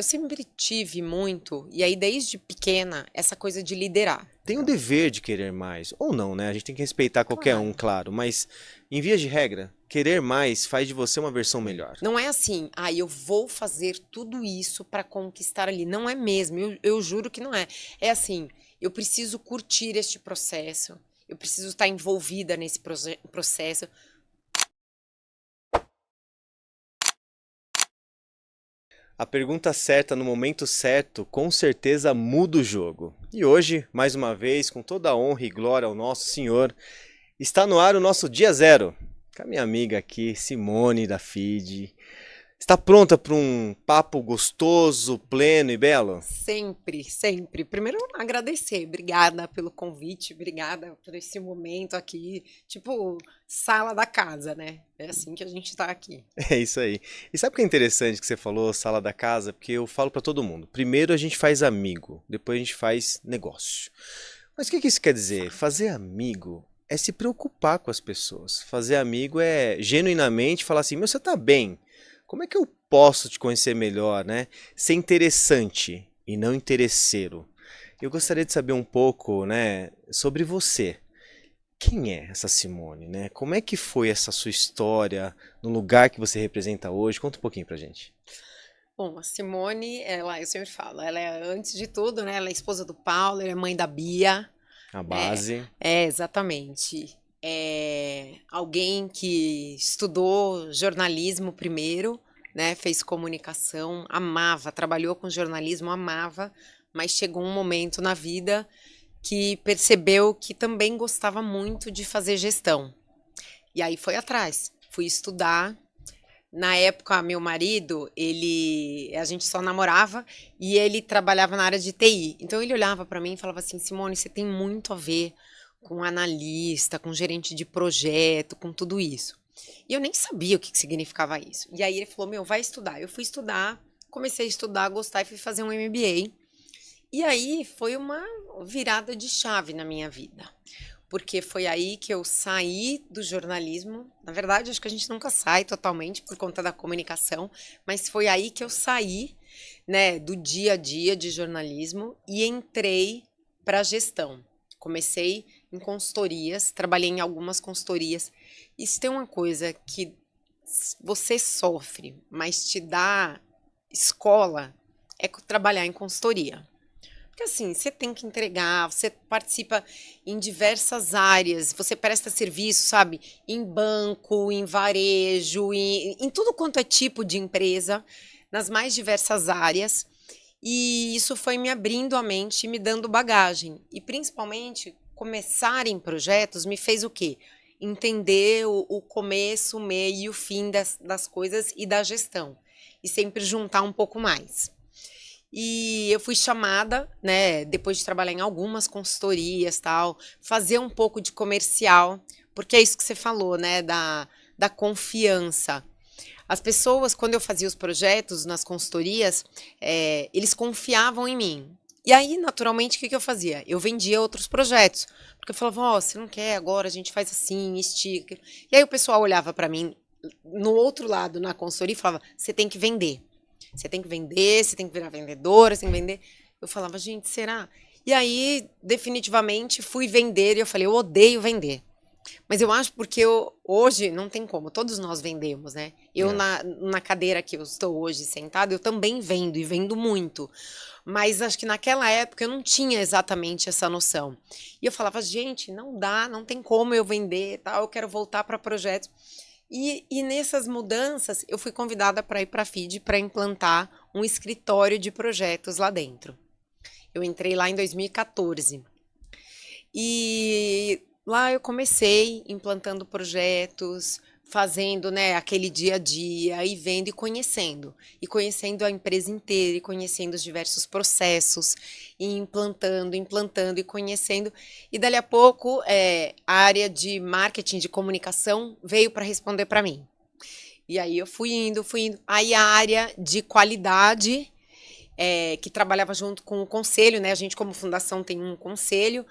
eu sempre tive muito, e aí desde pequena, essa coisa de liderar. Tem o dever de querer mais, ou não, né? A gente tem que respeitar qualquer um, Claro. claro, mas em vias de regra, querer mais faz de você uma versão melhor. Não é assim, eu vou fazer tudo isso para conquistar ali. Não é mesmo, eu juro que não é. É assim, eu preciso curtir este processo, eu preciso estar envolvida nesse processo. A pergunta certa no momento certo com certeza muda o jogo. E hoje, mais uma vez, com toda a honra e glória ao nosso Senhor, está no ar o nosso Dia Zero. Com a minha amiga aqui, Simone da FIDE. Está pronta para um papo gostoso, pleno e belo? Sempre, sempre. Primeiro, agradecer. Obrigada pelo convite, obrigada por esse momento aqui. Tipo, sala da casa, né? É assim que a gente tá aqui. É isso aí. E sabe o que é interessante que você falou, sala da casa? Porque eu falo para todo mundo. Primeiro a gente faz amigo, depois a gente faz negócio. Mas o que que isso quer dizer? Fato. Fazer amigo é se preocupar com as pessoas. Fazer amigo é genuinamente falar assim: meu, você tá bem? Como é que eu posso te conhecer melhor, né? Ser interessante e não interesseiro. Eu gostaria de saber um pouco, né, sobre você. Quem é essa Simone, né? Como é que foi essa sua história no lugar que você representa hoje? Conta um pouquinho pra gente. Bom, a Simone, eu sempre falo, ela é, antes de tudo, né? Ela é esposa do Paulo, ela é mãe da Bia, A né? base. É, exatamente. É alguém que estudou jornalismo primeiro, né? Fez comunicação, amava, trabalhou com jornalismo, amava, mas chegou um momento na vida que percebeu que também gostava muito de fazer gestão. E aí foi atrás, fui estudar. Na época, meu marido, a gente só namorava e ele trabalhava na área de TI. Então ele olhava para mim e falava assim: Simone, você tem muito a ver com analista, com gerente de projeto, com tudo isso. E eu nem sabia o que significava isso. E aí ele falou: Meu, vai estudar. Eu fui estudar, comecei a estudar, gostar e fui fazer um MBA. E aí foi uma virada de chave na minha vida, porque foi aí que eu saí do jornalismo. Na verdade, acho que a gente nunca sai totalmente por conta da comunicação, mas foi aí que eu saí, né, do dia a dia de jornalismo e entrei para a gestão. Comecei em consultorias, trabalhei em algumas consultorias. Isso tem uma coisa que você sofre, mas te dá escola, é trabalhar em consultoria. Porque assim, você tem que entregar, você participa em diversas áreas, você presta serviço, sabe? Em banco, em varejo, em tudo quanto é tipo de empresa, nas mais diversas áreas. E isso foi me abrindo a mente, me dando bagagem. E principalmente, começar em projetos me fez o quê? Entender o começo, o meio e o fim das coisas e da gestão. E sempre juntar um pouco mais. E eu fui chamada, né, depois de trabalhar em algumas consultorias, tal, fazer um pouco de comercial, porque é isso que você falou, né, da confiança. As pessoas, quando eu fazia os projetos nas consultorias, eles confiavam em mim. E aí, naturalmente, o que eu fazia? Eu vendia outros projetos. Porque eu falava, ó, você não quer agora, a gente faz assim, estica. E aí o pessoal olhava para mim no outro lado, na consultoria, e falava, você tem que vender. Você tem que vender, você tem que virar vendedora, você tem que vender. Eu falava, gente, será? E aí, definitivamente, fui vender e eu falei, eu odeio vender. Mas eu acho porque hoje não tem como, todos nós vendemos, né? Eu É. na cadeira que eu estou hoje sentada, eu também vendo e vendo muito. Mas acho que naquela época eu não tinha exatamente essa noção. E eu falava, gente, não dá, não tem como eu vender, tal, eu quero voltar para projetos. E nessas mudanças, eu fui convidada para ir para a FID para implantar um escritório de projetos lá dentro. Eu entrei lá em 2014. E lá eu comecei implantando projetos, fazendo, né, aquele dia a dia, e vendo e conhecendo a empresa inteira, e conhecendo os diversos processos, e implantando, implantando e conhecendo. E dali a pouco, a área de marketing, de comunicação, veio para responder para mim. E aí eu fui indo, fui indo. Aí a área de qualidade que trabalhava junto com o conselho, né? A gente, como fundação, tem um conselho,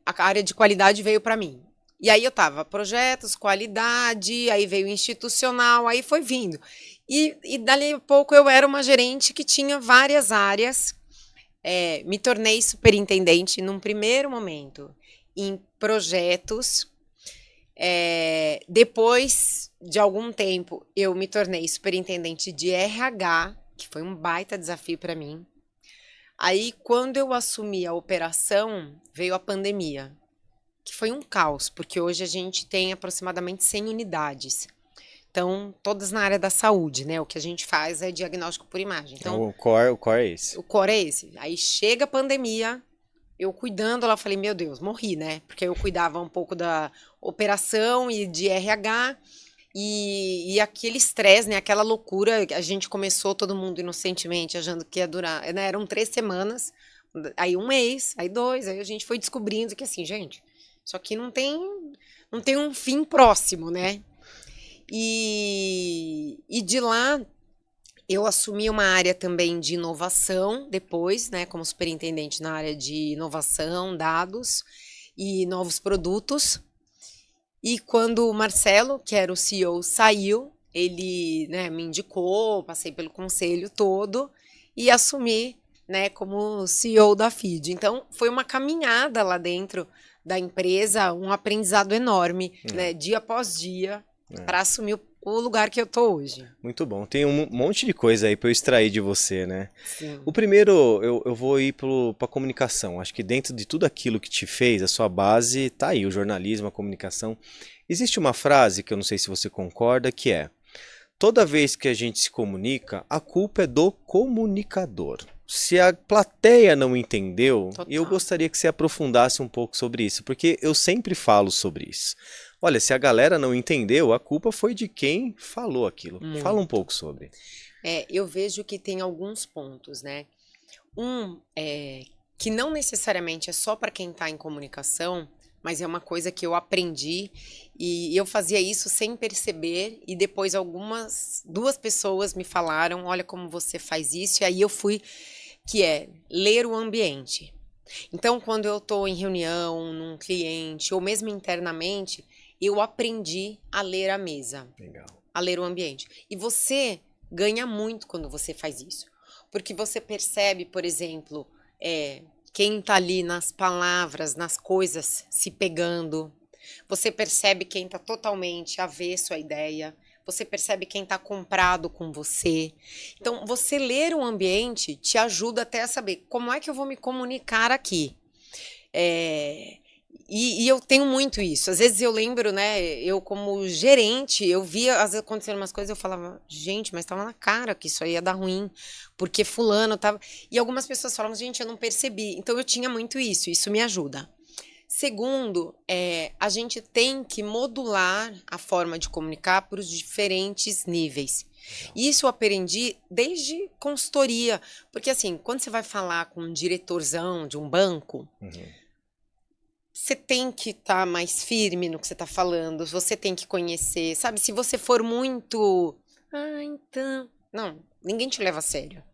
a área de qualidade veio para mim. E aí eu tava projetos, qualidade, aí veio institucional, aí foi vindo. E dali a pouco eu era uma gerente que tinha várias áreas. Me tornei superintendente num primeiro momento em projetos. Depois de algum tempo, eu me tornei superintendente de RH, que foi um baita desafio para mim. Aí, quando eu assumi a operação, veio a pandemia, que foi um caos, porque hoje a gente tem aproximadamente 100 unidades. Então, todas na área da saúde, né? O que a gente faz é diagnóstico por imagem. Então, O core é esse. o core é esse. Aí chega a pandemia, eu cuidando lá, falei, meu Deus, morri, né? Porque eu cuidava um pouco da operação e de RH e aquele estresse, né? Aquela loucura, a gente começou todo mundo inocentemente achando que ia durar, né? Eram 3 semanas, aí um mês, aí 2, aí a gente foi descobrindo que assim, gente, isso aqui não tem um fim próximo, né? E de lá eu assumi uma área também de inovação depois, né, como superintendente na área de inovação, dados e novos produtos. E quando o Marcelo, que era o CEO, saiu, ele, né, me indicou, passei pelo conselho todo e assumi, né, como CEO da FID. Então, foi uma caminhada lá dentro da empresa, um aprendizado enorme, né, dia após dia, para assumir o lugar que eu tô hoje. Muito bom. Tem um monte de coisa aí para eu extrair de você, né? Sim. O primeiro, eu vou ir para comunicação. Acho que dentro de tudo aquilo que te fez, a sua base tá aí, o jornalismo, a comunicação. Existe uma frase que eu não sei se você concorda, que é: toda vez que a gente se comunica, a culpa é do comunicador. Se a plateia não entendeu, Total. eu gostaria que você aprofundasse um pouco sobre isso, porque eu sempre falo sobre isso. Olha, se a galera não entendeu, a culpa foi de quem falou aquilo. Fala um pouco sobre. Eu vejo que tem alguns pontos, né? Que não necessariamente é só para quem está em comunicação, mas é uma coisa que eu aprendi e eu fazia isso sem perceber e depois duas pessoas me falaram, olha como você faz isso, e aí eu fui, que é ler o ambiente. Então, quando eu estou em reunião, num cliente, ou mesmo internamente, eu aprendi a ler a mesa. Legal. A ler o ambiente. E você ganha muito quando você faz isso. Porque você percebe, por exemplo, quem está ali nas palavras, nas coisas se pegando. Você percebe quem está totalmente avesso à ideia. Você percebe quem está comprado com você. Então, você ler o ambiente te ajuda até a saber como é que eu vou me comunicar aqui. E eu tenho muito isso. Às vezes eu lembro, né? Eu, como gerente, eu via às vezes acontecendo umas coisas, eu falava, gente, mas estava na cara que isso aí ia dar ruim, porque fulano tava. E algumas pessoas falavam, gente, eu não percebi. Então eu tinha muito isso me ajuda. Segundo, a gente tem que modular a forma de comunicar para os diferentes níveis. Isso eu aprendi desde consultoria. Porque assim, quando você vai falar com um diretorzão de um banco. Você tem que estar mais firme no que você está falando, você tem que conhecer, sabe? Se você for muito, então, não, ninguém te leva a sério.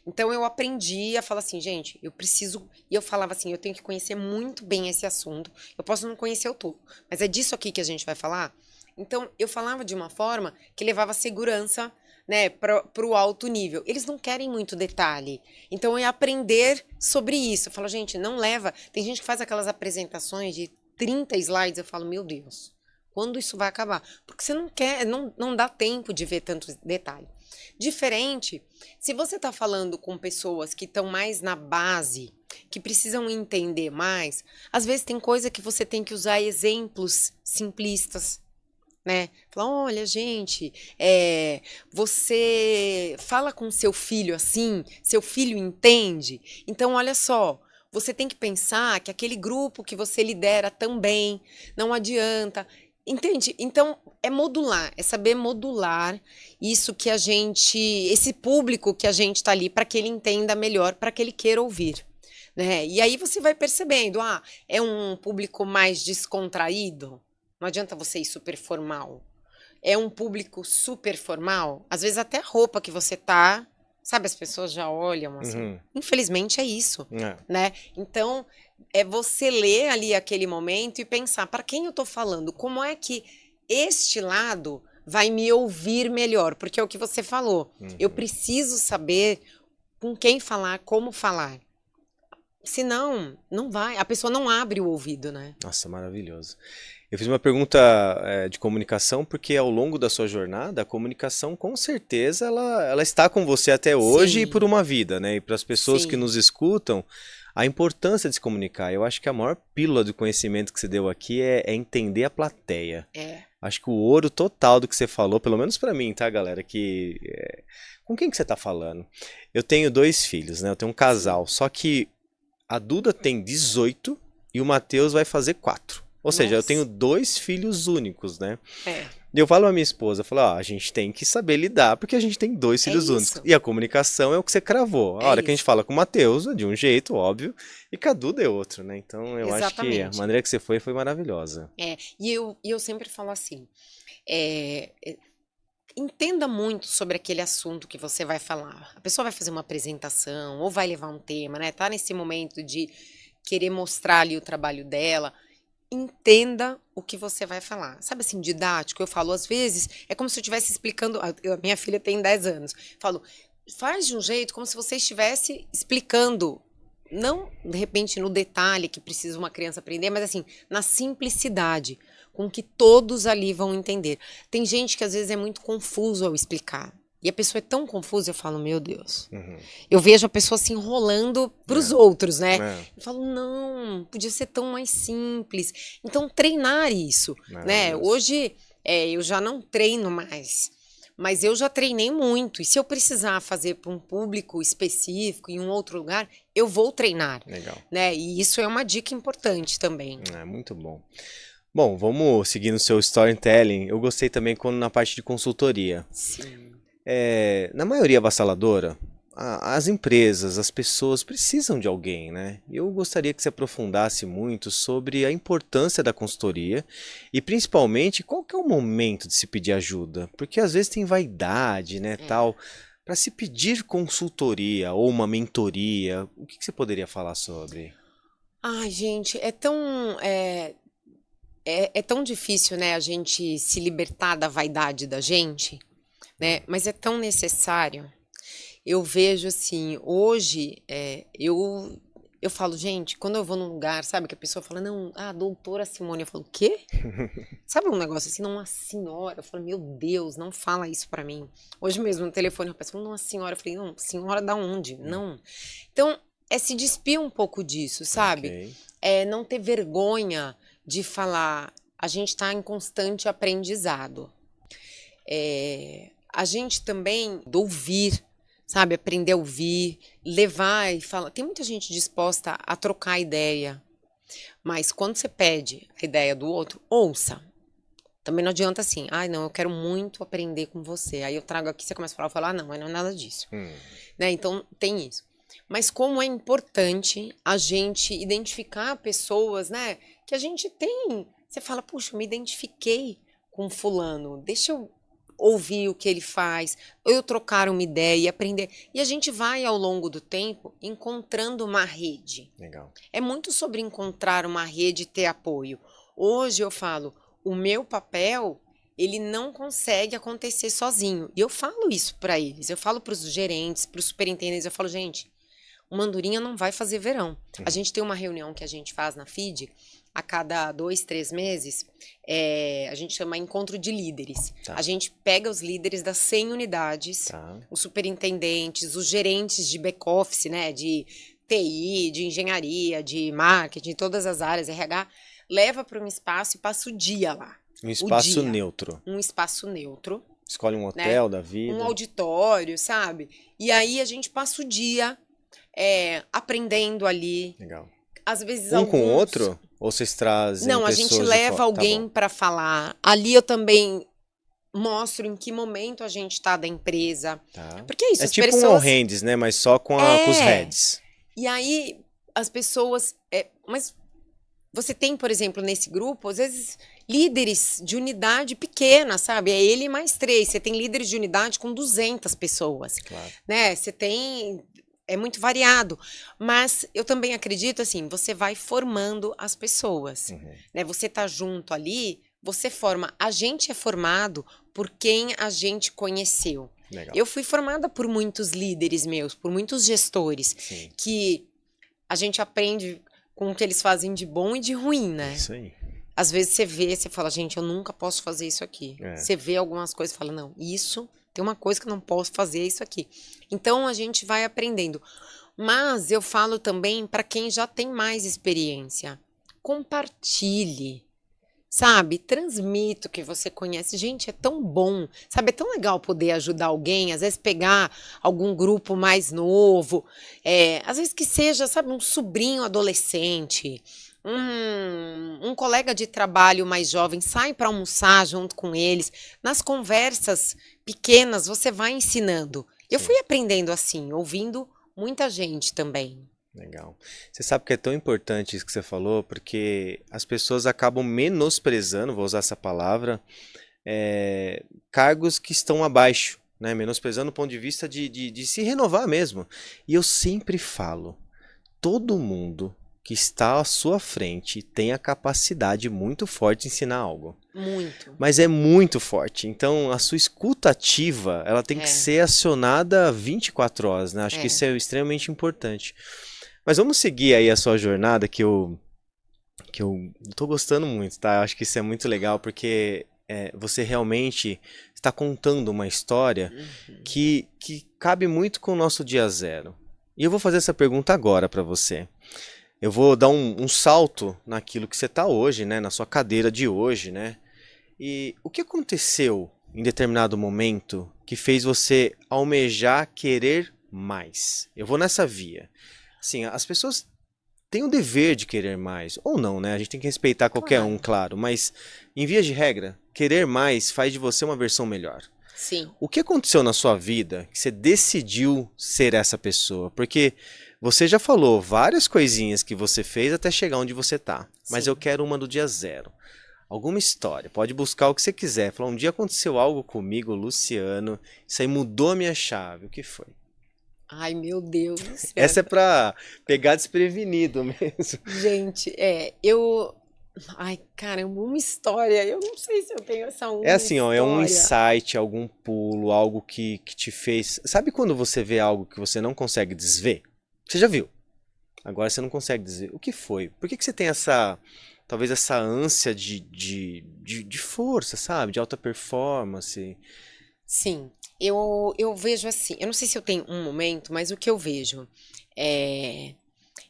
Então eu aprendi a falar assim, gente, eu preciso, e eu falava assim, eu tenho que conhecer muito bem esse assunto. Eu posso não conhecer o todo, mas é disso aqui que a gente vai falar. Então eu falava de uma forma que levava segurança, né, para o alto nível. Eles não querem muito detalhe. Então é aprender sobre isso. Eu falo, gente, não leva. Tem gente que faz aquelas apresentações de 30 slides. Eu falo, meu Deus, quando isso vai acabar? Porque você não quer, não dá tempo de ver tanto detalhe. Diferente, se você está falando com pessoas que estão mais na base, que precisam entender mais, às vezes tem coisa que você tem que usar exemplos simplistas. Né? Fala, olha, gente, você fala com seu filho assim, seu filho entende? Então, olha só, você tem que pensar que aquele grupo que você lidera também não adianta. Entende? Então, é modular, é saber modular isso que esse público que a gente está ali, para que ele entenda melhor, para que ele queira ouvir. Né? E aí você vai percebendo, é um público mais descontraído? Não adianta você ir super formal. É um público super formal. Às vezes até a roupa que você tá, sabe, as pessoas já olham assim. Infelizmente é isso, né? Então, é você ler ali aquele momento e pensar, para quem eu tô falando? Como é que este lado vai me ouvir melhor, porque é o que você falou. Eu Uhum. preciso saber com quem falar, como falar. Senão, não vai. A pessoa não abre o ouvido, né? Nossa, maravilhoso. Eu fiz uma pergunta de comunicação porque ao longo da sua jornada, a comunicação com certeza ela está com você até hoje e por Sim, uma vida, né? E para as pessoas que sim, nos escutam, a importância de se comunicar. Eu acho que a maior pílula do conhecimento que você deu aqui é entender a plateia. é. Acho que o ouro total do que você falou, pelo menos pra mim, tá, galera? Com quem que você tá falando? Eu tenho dois filhos, né? Eu tenho um Sim. casal. Só que a Duda tem 18 e o Matheus vai fazer 4. Ou seja, eu tenho Nossa. dois filhos únicos, né? É. E eu falo pra minha esposa, eu falo, ó, a gente tem que saber lidar porque a gente tem dois É filhos únicos. isso. E a comunicação é o que você cravou. A É hora que a gente isso. fala com o Matheus, é de um jeito, óbvio, e com a Duda é outro, né? Então eu acho que a Exatamente. maneira que você foi maravilhosa. É. E eu sempre falo assim, é, é, entenda muito sobre aquele assunto que você vai falar. A pessoa vai fazer uma apresentação ou vai levar um tema, né? Tá nesse momento de querer mostrar ali o trabalho dela. Entenda o que você vai falar. Sabe assim, didático? Eu falo, às vezes, é como se eu estivesse explicando. A minha filha tem 10 anos. Falo, faz de um jeito como se você estivesse explicando. Não, de repente, no detalhe que precisa uma criança aprender, mas assim, na simplicidade, com que todos ali vão entender. Tem gente que às vezes é muito confuso ao explicar. E a pessoa é tão confusa, eu falo, meu Deus. Uhum. Eu vejo a pessoa se enrolando para os É, outros, né? é, Eu falo, não, podia ser tão mais simples. Então, treinar isso, né? maravilhoso. Hoje, eu já não treino mais, mas eu já treinei muito. E se eu precisar fazer para um público específico, em um outro lugar, eu vou treinar, Legal. né? E isso é uma dica importante também. É muito bom. Bom, vamos seguir no seu storytelling. Eu gostei também quando na parte de consultoria. Sim. Na maioria avassaladora, as empresas, as pessoas precisam de alguém, né? Eu gostaria que você aprofundasse muito sobre a importância da consultoria e principalmente qual que é o momento de se pedir ajuda, porque às vezes tem vaidade, né, É. tal. Para se pedir consultoria ou uma mentoria, o que que você poderia falar sobre? Ai, gente, é tão difícil, né, a gente se libertar da vaidade da gente, né? Hum, Mas é tão necessário. Eu vejo assim, hoje, eu falo, gente, quando eu vou num lugar, sabe, que a pessoa fala, não, doutora Simone, eu falo, quê? Sabe um negócio assim, não, uma senhora? Eu falo, meu Deus, não fala isso pra mim. Hoje mesmo no telefone, a pessoa falou, não, uma senhora. Eu falei, não, senhora da onde? Não. Então, é se despir um pouco disso, ok, sabe? É não ter vergonha de falar, a gente tá em constante aprendizado. A gente também do ouvir, sabe? Aprender a ouvir, levar e falar. Tem muita gente disposta a trocar ideia, mas quando você pede a ideia do outro, ouça. Também não adianta assim, ai não, eu quero muito aprender com você. Aí eu trago aqui, você começa a falar, eu falo, não, mas não é nada disso. hum, Né? Então tem isso. Mas como é importante a gente identificar pessoas, né? Que a gente tem. Você fala, puxa, eu me identifiquei com fulano, deixa eu ouvir o que ele faz, ou eu trocar uma ideia e aprender. E a gente vai, ao longo do tempo, encontrando uma rede. legal. É muito sobre encontrar uma rede e ter apoio. Hoje eu falo, o meu papel, ele não consegue acontecer sozinho. E eu falo isso para eles. Eu falo para os gerentes, para os superintendentes, eu falo, gente, uma andorinha não vai fazer verão. A Uhum, gente tem uma reunião que a gente faz na FID a cada 2, 3 meses, a gente chama encontro de líderes. A tá, gente pega os líderes das 100 unidades, tá. os superintendentes, os gerentes de back-office, né, de TI, de engenharia, de marketing, todas as áreas, RH, leva para um espaço e passa o dia lá. Um O espaço dia. neutro. Um espaço neutro, Escolhe um né? hotel da Um vida. auditório, sabe? E aí a gente passa o dia aprendendo ali. Legal. Às vezes Um com o alguns. outro? Ou vocês trazem Não, a gente pessoas de leva fora? Tá bom. alguém para falar. Ali eu também mostro em que momento a gente está da empresa. Tá. Porque é isso, É as tipo um all pessoas. hands, né? Mas só com os É. heads. E aí as pessoas. Mas você tem, por exemplo, nesse grupo, às vezes, líderes de unidade pequena, sabe? É ele mais três. Você tem líderes de unidade com 200 pessoas, Claro. né? Você tem. É muito variado. Mas eu também acredito, assim, você vai formando as pessoas, Uhum. né? Você tá junto ali você forma. A gente é formado por quem a gente conheceu. Legal. Eu fui formada por muitos líderes meus, por muitos gestores, Sim. que a gente aprende com o que eles fazem de bom e de ruim, né? Isso aí. Às vezes você vê, você fala, gente, eu nunca posso fazer isso aqui. É. Você vê algumas coisas e fala, não, isso tem uma coisa que eu não posso fazer, é isso aqui. Então a gente vai aprendendo. Mas eu falo também para quem já tem mais experiência. Compartilhe, sabe? Transmita o que você conhece. Gente, é tão bom, sabe? É tão legal poder ajudar alguém, às vezes pegar algum grupo mais novo, às vezes que seja, sabe, um sobrinho adolescente, um colega de trabalho mais jovem, sai para almoçar junto com eles. Nas conversas pequenas, você vai ensinando. Eu Sim. fui aprendendo assim, ouvindo muita gente também. Legal. Você sabe que é tão importante isso que você falou, porque as pessoas acabam menosprezando, vou usar essa palavra, cargos que estão abaixo, né? Menosprezando o ponto de vista de se renovar mesmo. E eu sempre falo, todo mundo que está à sua frente tem a capacidade muito forte de ensinar algo. Muito. Mas é muito forte. Então, a sua escuta ativa, ela tem que ser acionada 24 horas, né? Acho que isso é extremamente importante. Mas vamos seguir aí a sua jornada, que eu tô gostando muito, tá? Eu acho que isso é muito legal, porque você realmente está contando uma história que cabe muito com o nosso dia zero. E eu vou fazer essa pergunta agora para você. Eu vou dar um salto naquilo que você está hoje, né? Na sua cadeira de hoje, né? E o que aconteceu em determinado momento que fez você almejar querer mais? Eu vou nessa via. Assim, as pessoas têm o dever de querer mais, ou não, né? A gente tem que respeitar qualquer um, claro, mas em via de regra, querer mais faz de você uma versão melhor. Sim. O que aconteceu na sua vida que você decidiu ser essa pessoa? Porque você já falou várias coisinhas que você fez até chegar onde você tá, mas eu quero uma do dia zero. Alguma história, pode buscar o que você quiser. Falar, um dia aconteceu algo comigo, Luciano, isso aí mudou a minha chave. O que foi? Ai, meu Deus do céu. Essa é pra pegar desprevenido mesmo. Gente, Ai, caramba, uma história. Eu não sei se eu tenho essa uma É assim, ó, é um história. insight, algum pulo, algo que te fez... Sabe quando você vê algo que você não consegue desver? Você já viu. Agora você não consegue desver. O que foi? Por que você tem talvez essa ânsia de força, sabe? De alta performance. Sim, eu vejo assim, eu não sei se eu tenho um momento, mas o que eu vejo é,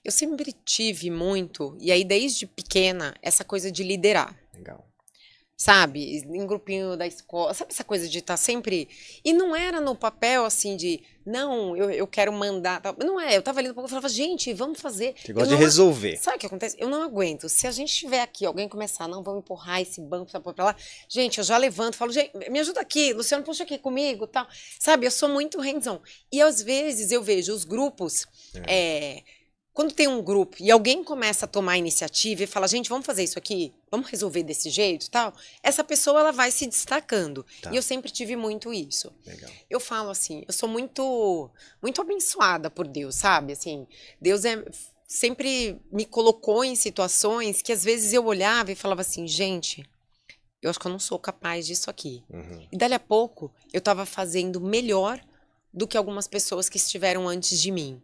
eu sempre tive muito, e aí desde pequena, essa coisa de liderar. Legal. Sabe, em grupinho da escola, sabe essa coisa de estar sempre. E não era no papel assim de, não, eu quero mandar. Tal. Não é, eu tava ali no papel e falava, gente, vamos fazer. Você gosta de resolver. Sabe o que acontece? Eu não aguento. Se a gente estiver aqui, alguém começar, não, vamos empurrar esse banco pra lá. Gente, eu já levanto, falo, gente, me ajuda aqui, Luciano, puxa aqui comigo, tal. Sabe, eu sou muito hands-on. E às vezes eu vejo os grupos. Quando tem um grupo e alguém começa a tomar a iniciativa e fala, gente, vamos fazer isso aqui? Vamos resolver desse jeito e tal? Essa pessoa, ela vai se destacando. Tá. E eu sempre tive muito isso. Legal. Eu falo assim, eu sou muito, muito abençoada por Deus, sabe? Assim, Deus sempre me colocou em situações que às vezes eu olhava e falava assim, gente, eu acho que eu não sou capaz disso aqui. E dali a pouco, eu estava fazendo melhor do que algumas pessoas que estiveram antes de mim.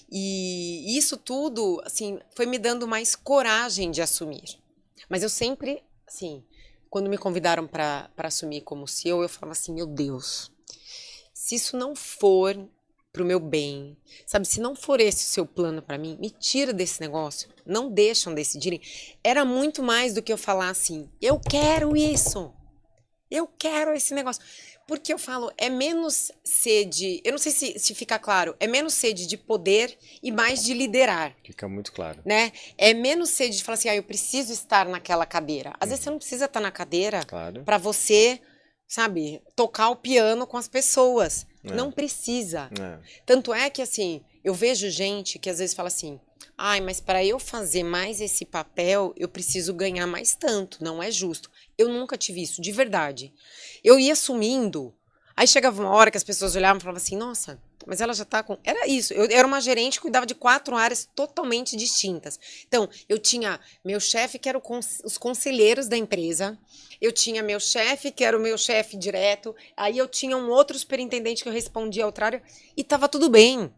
E isso tudo, assim, foi me dando mais coragem de assumir. Mas eu sempre, assim, quando me convidaram para assumir como CEO, eu falava assim, meu Deus, se isso não for pro meu bem, sabe, se não for esse o seu plano para mim, me tira desse negócio, não deixam decidirem. Era muito mais do que eu falar assim, eu quero isso, eu quero esse negócio. Porque eu falo, é menos sede, eu não sei se fica claro, é menos sede de poder e mais de liderar. Fica muito claro. Né? É menos sede de falar assim, eu preciso estar naquela cadeira. Às vezes você não precisa estar na cadeira para você, sabe, tocar o piano com as pessoas. Não precisa. Tanto é que, assim, eu vejo gente que às vezes fala assim, ai, mas para eu fazer mais esse papel, eu preciso ganhar mais tanto, não é justo. Eu nunca tive isso, de verdade. Eu ia sumindo, aí chegava uma hora que as pessoas olhavam e falavam assim, nossa, mas ela já tá com... Era isso, eu era uma gerente que cuidava de 4 áreas totalmente distintas. Então, eu tinha meu chefe, que era os conselheiros da empresa, eu tinha meu chefe, que era o meu chefe direto, aí eu tinha um outro superintendente que eu respondia a outra área, e tava tudo bem.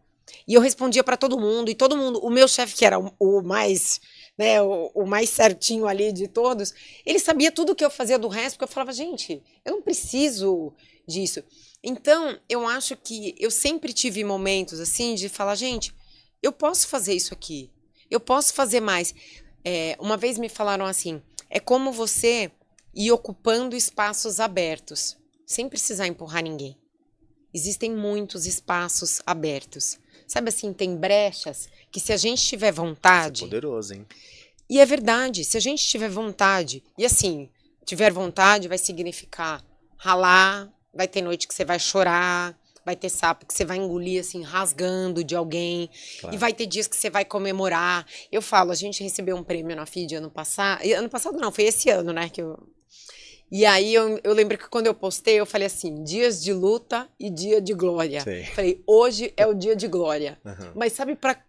E eu respondia para todo mundo, e todo mundo, o meu chefe, que era o mais, né, o mais certinho ali de todos, ele sabia tudo que eu fazia do resto, porque eu falava, gente, eu não preciso disso. Então, eu acho que eu sempre tive momentos assim de falar, gente, eu posso fazer isso aqui, eu posso fazer mais. Uma vez me falaram assim, é como você ir ocupando espaços abertos, sem precisar empurrar ninguém. Existem muitos espaços abertos. Sabe assim, tem brechas que se a gente tiver Isso é vontade, poderoso, hein? e é verdade, se a gente tiver vontade, e assim, tiver vontade vai significar ralar, vai ter noite que você vai chorar, vai ter sapo que você vai engolir assim, rasgando de alguém, e Claro. vai ter dias que você vai comemorar. Eu falo, a gente recebeu um prêmio na FID ano passado não, foi esse ano, né, e aí eu lembro que quando eu postei, eu falei assim, dias de luta e dia de glória. Sei. Falei, hoje é o dia de glória. Aham. Mas sabe, para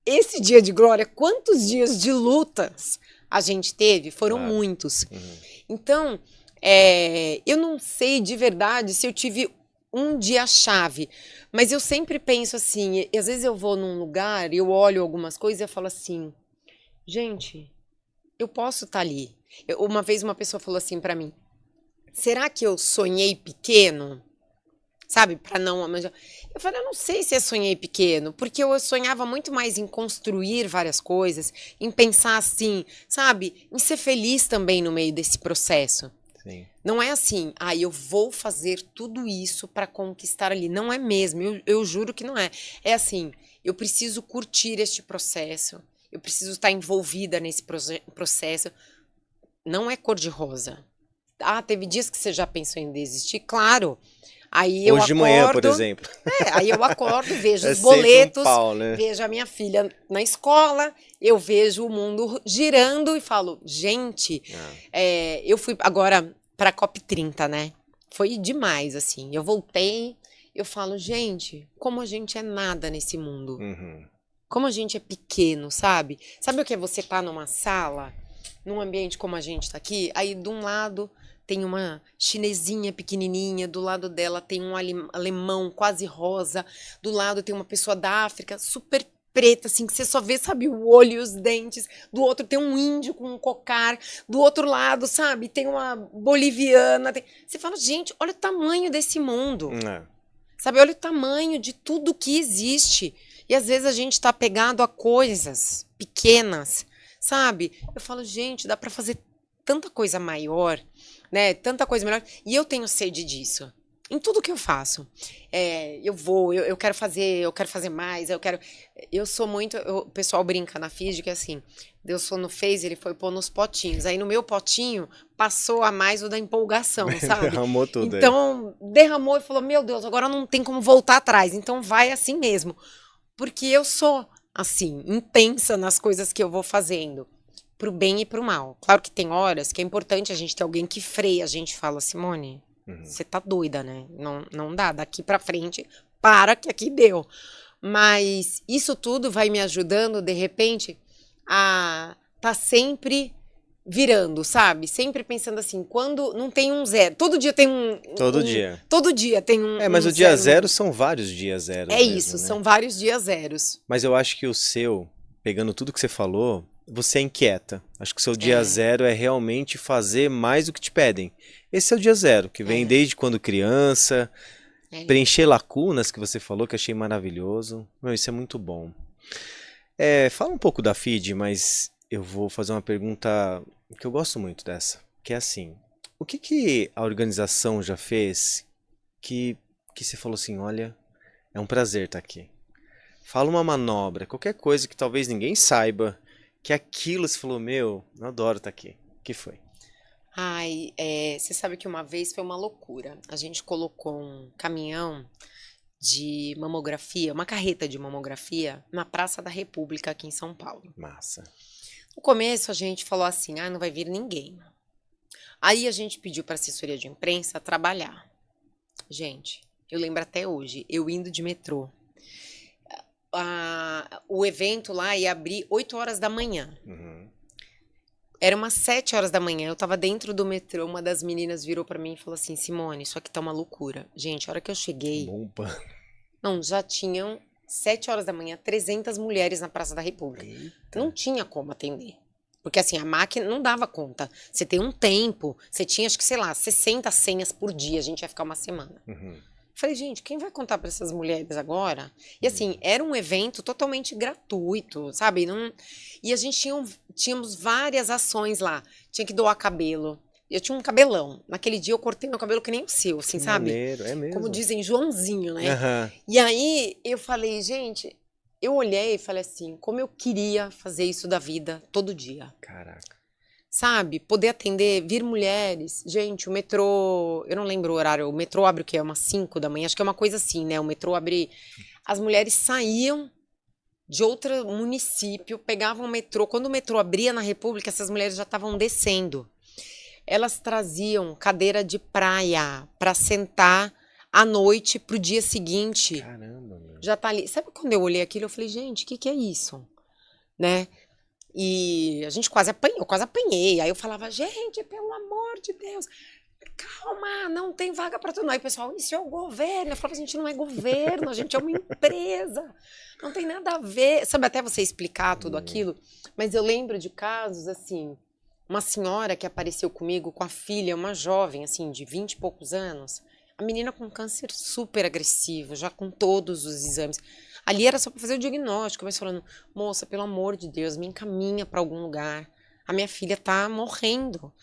esse dia de glória, quantos dias de lutas a gente teve? Foram Claro. muitos. Uhum. Então, eu não sei de verdade se eu tive um dia-chave, mas eu sempre penso assim, e às vezes eu vou num lugar e eu olho algumas coisas e eu falo assim, gente, eu posso estar ali. Uma vez uma pessoa falou assim pra mim, será que eu sonhei pequeno? Sabe, para não... Eu falei, eu não sei se eu sonhei pequeno, porque eu sonhava muito mais em construir várias coisas, em pensar assim, sabe, em ser feliz também no meio desse processo. Sim. Não é assim, eu vou fazer tudo isso para conquistar ali. Não é mesmo, eu juro que não é. É assim, eu preciso curtir este processo, eu preciso estar envolvida nesse processo. Não é cor-de-rosa. Ah, teve dias que você já pensou em desistir? Claro. Aí eu Hoje de manhã, por acordo, exemplo. aí eu acordo, vejo É os sempre um boletos, pau, né? vejo a minha filha na escola, eu vejo o mundo girando e falo, gente, Ah. eu fui agora para a COP30, né? Foi demais, assim. Eu voltei, eu falo, gente, como a gente é nada nesse mundo. Uhum. Como a gente é pequeno, sabe? Sabe o que é você estar numa sala, num ambiente como a gente tá aqui? Aí, de um lado, tem uma chinesinha pequenininha, do lado dela tem um alemão quase rosa, do lado tem uma pessoa da África super preta, assim, que você só vê, sabe, o olho e os dentes. Do outro tem um índio com um cocar. Do outro lado, sabe, tem uma boliviana. Você fala, gente, olha o tamanho desse mundo. É. Sabe, olha o tamanho de tudo que existe. E às vezes a gente está apegado a coisas pequenas, sabe? Eu falo, gente, dá para fazer tanta coisa maior, né? Tanta coisa melhor. E eu tenho sede disso. Em tudo que eu faço. Eu quero fazer mais, Eu sou muito. O pessoal brinca na FISD que é assim, Deus foi no fez, ele foi pôr nos potinhos. Aí no meu potinho passou a mais o da empolgação, sabe? Derramou tudo aí. Então, derramou e falou: Meu Deus, agora não tem como voltar atrás. Então vai assim mesmo. Porque eu sou assim, intensa nas coisas que eu vou fazendo. Pro bem e pro mal. Claro que tem horas que é importante a gente ter alguém que freia. A gente fala, Simone, você tá doida, né? Não dá. Daqui pra frente, para que aqui deu. Mas isso tudo vai me ajudando, de repente, a tá sempre virando, sabe? Sempre pensando assim, quando não tem um zero. Todo dia tem Todo dia. Todo dia tem Mas um o dia zero. zero são vários dias zeros É mesmo, isso, né? são vários dias zeros. Mas eu acho que o seu, pegando tudo que você falou, você é inquieta. Acho que o seu dia É. zero é realmente fazer mais do que te pedem. Esse é o dia zero, que vem É. desde quando criança, É. preencher lacunas que você falou, que achei maravilhoso. Meu, isso é muito bom. Fala um pouco da FID, mas eu vou fazer uma pergunta que eu gosto muito dessa, que é assim, o que a organização já fez que você falou assim, olha, é um prazer estar aqui. Fala uma manobra, qualquer coisa que talvez ninguém saiba, que aquilo você falou, meu, eu adoro estar aqui. O que foi? Ai, você sabe que uma vez foi uma loucura. A gente colocou um caminhão de mamografia, uma carreta de mamografia, na Praça da República, aqui em São Paulo. Massa. No começo, a gente falou assim, não vai vir ninguém. Aí a gente pediu para a assessoria de imprensa trabalhar. Gente, eu lembro até hoje, eu indo de metrô, o evento lá ia abrir 8 horas da manhã. Uhum. Era umas 7 horas da manhã, eu tava dentro do metrô, uma das meninas virou pra mim e falou assim, Simone, isso aqui tá uma loucura. Gente, a hora que eu cheguei, Bomba. não, já tinham 7 horas da manhã, 300 mulheres na Praça da República. Eita. Não tinha como atender. Porque assim, a máquina não dava conta. Você tem um tempo, você tinha, acho que, sei lá, 60 senhas por dia, a gente ia ficar uma semana. Uhum. Falei, gente, quem vai contar para essas mulheres agora? E assim, era um evento totalmente gratuito, sabe? Não... E a gente tínhamos várias ações lá. Tinha que doar cabelo. Eu tinha um cabelão. Naquele dia eu cortei meu cabelo que nem o seu, assim, Que sabe? maneiro, é Como mesmo. dizem, Joãozinho, né? Aham. E aí eu falei, gente, eu olhei e falei assim, como eu queria fazer isso da vida todo dia. Caraca. Sabe? Poder atender, vir mulheres. Gente, o metrô, eu não lembro o horário, o metrô abre o quê? Umas 5 da manhã, acho que é uma coisa assim, né? O metrô abre. As mulheres saíam de outro município, pegavam o metrô. Quando o metrô abria na República, essas mulheres já estavam descendo. Elas traziam cadeira de praia para sentar à noite pro dia seguinte. Caramba, meu. Já tá ali. Sabe quando eu olhei aquilo, eu falei, gente, o que que é isso? Né? E a gente quase apanhou, eu quase apanhei. Aí eu falava, gente, pelo amor de Deus, calma, não tem vaga para todo mundo. Aí o pessoal, isso é o governo. Eu falava, a gente não é governo, a gente é uma empresa. Não tem nada a ver. Sabe, até você explicar tudo aquilo. Mas eu lembro de casos, assim, uma senhora que apareceu comigo com a filha, uma jovem, assim, de 20 e poucos anos. A menina com câncer super agressivo, já com todos os exames. Ali era só para fazer o diagnóstico, mas falando, moça, pelo amor de Deus, me encaminha para algum lugar. A minha filha tá morrendo.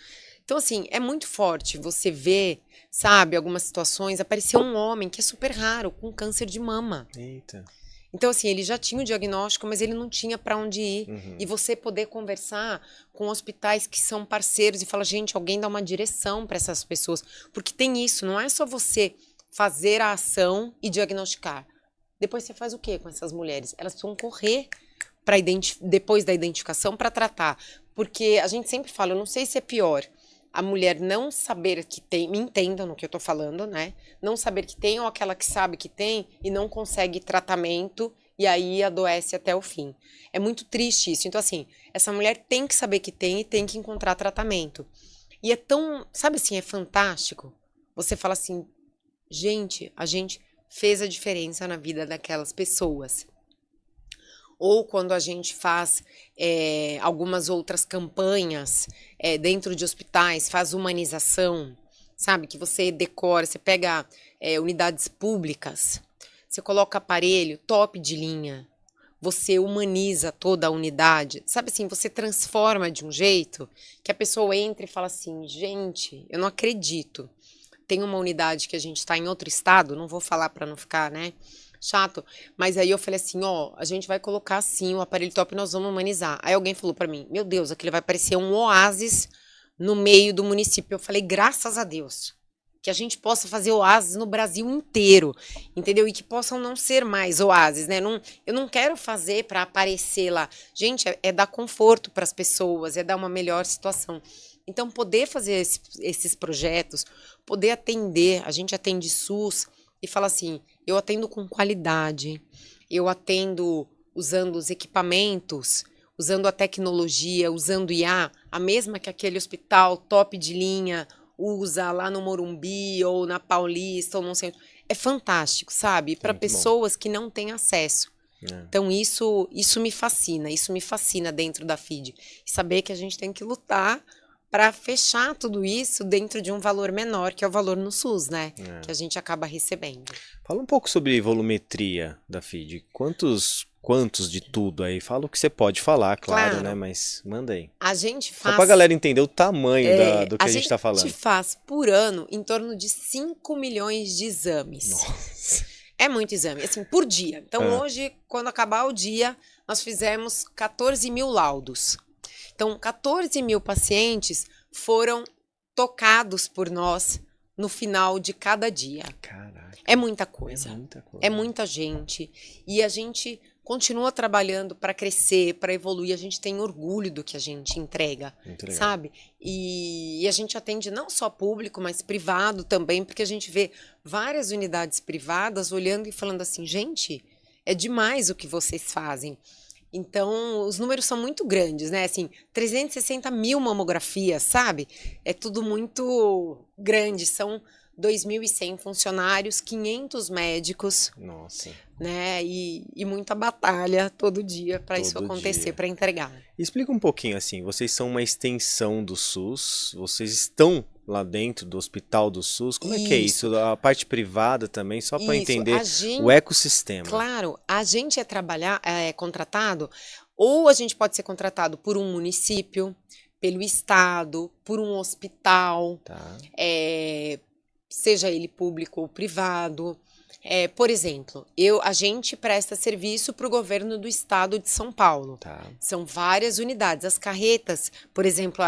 Então, assim, é muito forte você ver, sabe, algumas situações. Apareceu um homem que é super raro, com câncer de mama. Eita. Então, assim, ele já tinha o diagnóstico, mas ele não tinha para onde ir. Uhum. E você poder conversar com hospitais que são parceiros e falar, gente, alguém dá uma direção para essas pessoas. Porque tem isso, não é só você fazer a ação e diagnosticar. Depois você faz o quê com essas mulheres? Elas precisam correr para depois da identificação para tratar. Porque a gente sempre fala, eu não sei se é pior a mulher não saber que tem, me entendam no que eu tô falando, né? Não saber que tem ou aquela que sabe que tem e não consegue tratamento e aí adoece até o fim. É muito triste isso. Então, assim, essa mulher tem que saber que tem e tem que encontrar tratamento. E é tão, sabe assim, é fantástico. Você fala assim, gente, a gente fez a diferença na vida daquelas pessoas. Ou quando a gente faz algumas outras campanhas dentro de hospitais, faz humanização, sabe? Que você decora, você pega unidades públicas, você coloca aparelho top de linha, você humaniza toda a unidade, sabe assim, você transforma de um jeito que a pessoa entra e fala assim, gente, eu não acredito. Tem uma unidade que a gente está em outro estado, não vou falar para não ficar, né? Chato, mas aí eu falei assim, ó, a gente vai colocar assim o aparelho top e nós vamos humanizar. Aí alguém falou pra mim, meu Deus, aquilo vai parecer um oásis no meio do município. Eu falei, graças a Deus, que a gente possa fazer oásis no Brasil inteiro, entendeu? E que possam não ser mais oásis, né? Não, eu não quero fazer para aparecer lá. Gente, é dar conforto para as pessoas, é dar uma melhor situação. Então, poder fazer esses projetos, poder atender, a gente atende SUS e fala assim, eu atendo com qualidade, eu atendo usando os equipamentos, usando a tecnologia, usando IA, a mesma que aquele hospital top de linha usa lá no Morumbi ou na Paulista ou não sei. É fantástico, sabe? Para pessoas que não têm acesso. Então isso me fascina dentro da FID. E saber que a gente tem que lutar para fechar tudo isso dentro de um valor menor, que é o valor no SUS, né? Que a gente acaba recebendo. Fala um pouco sobre volumetria da FID. Quantos de tudo aí? Fala o que você pode falar, claro, né? Mas manda aí. A gente faz... Só pra galera entender o tamanho do que a gente tá falando. A gente faz por ano em torno de 5 milhões de exames. Nossa. É muito exame, assim, por dia. Então hoje, quando acabar o dia, nós fizemos 14 mil laudos. Então, 14 mil pacientes foram tocados por nós no final de cada dia. Caraca. É muita coisa. É muita coisa. É muita gente. E a gente continua trabalhando para crescer, para evoluir. A gente tem orgulho do que a gente entrega, sabe? E a gente atende não só público, mas privado também, porque a gente vê várias unidades privadas olhando e falando assim, gente, É demais o que vocês fazem. Então, os números são muito grandes, né? Assim, 360 mil mamografias, sabe? É tudo muito grande. São 2.100 funcionários, 500 médicos, Nossa, né? E muita batalha todo dia para isso todo acontecer, dia. para entregar. Explica um pouquinho assim, vocês são uma extensão do SUS, vocês estão lá dentro do Hospital do SUS, como é que é Isso, isso? A parte privada também, só para isso. entender A o gente, ecossistema. claro, a gente é contratado, ou a gente pode ser contratado por um município, pelo estado, por um hospital, Tá, eh, seja ele público ou privado. Por exemplo, a gente presta serviço para o governo do estado de São Paulo. tá. São várias unidades. As carretas, por exemplo,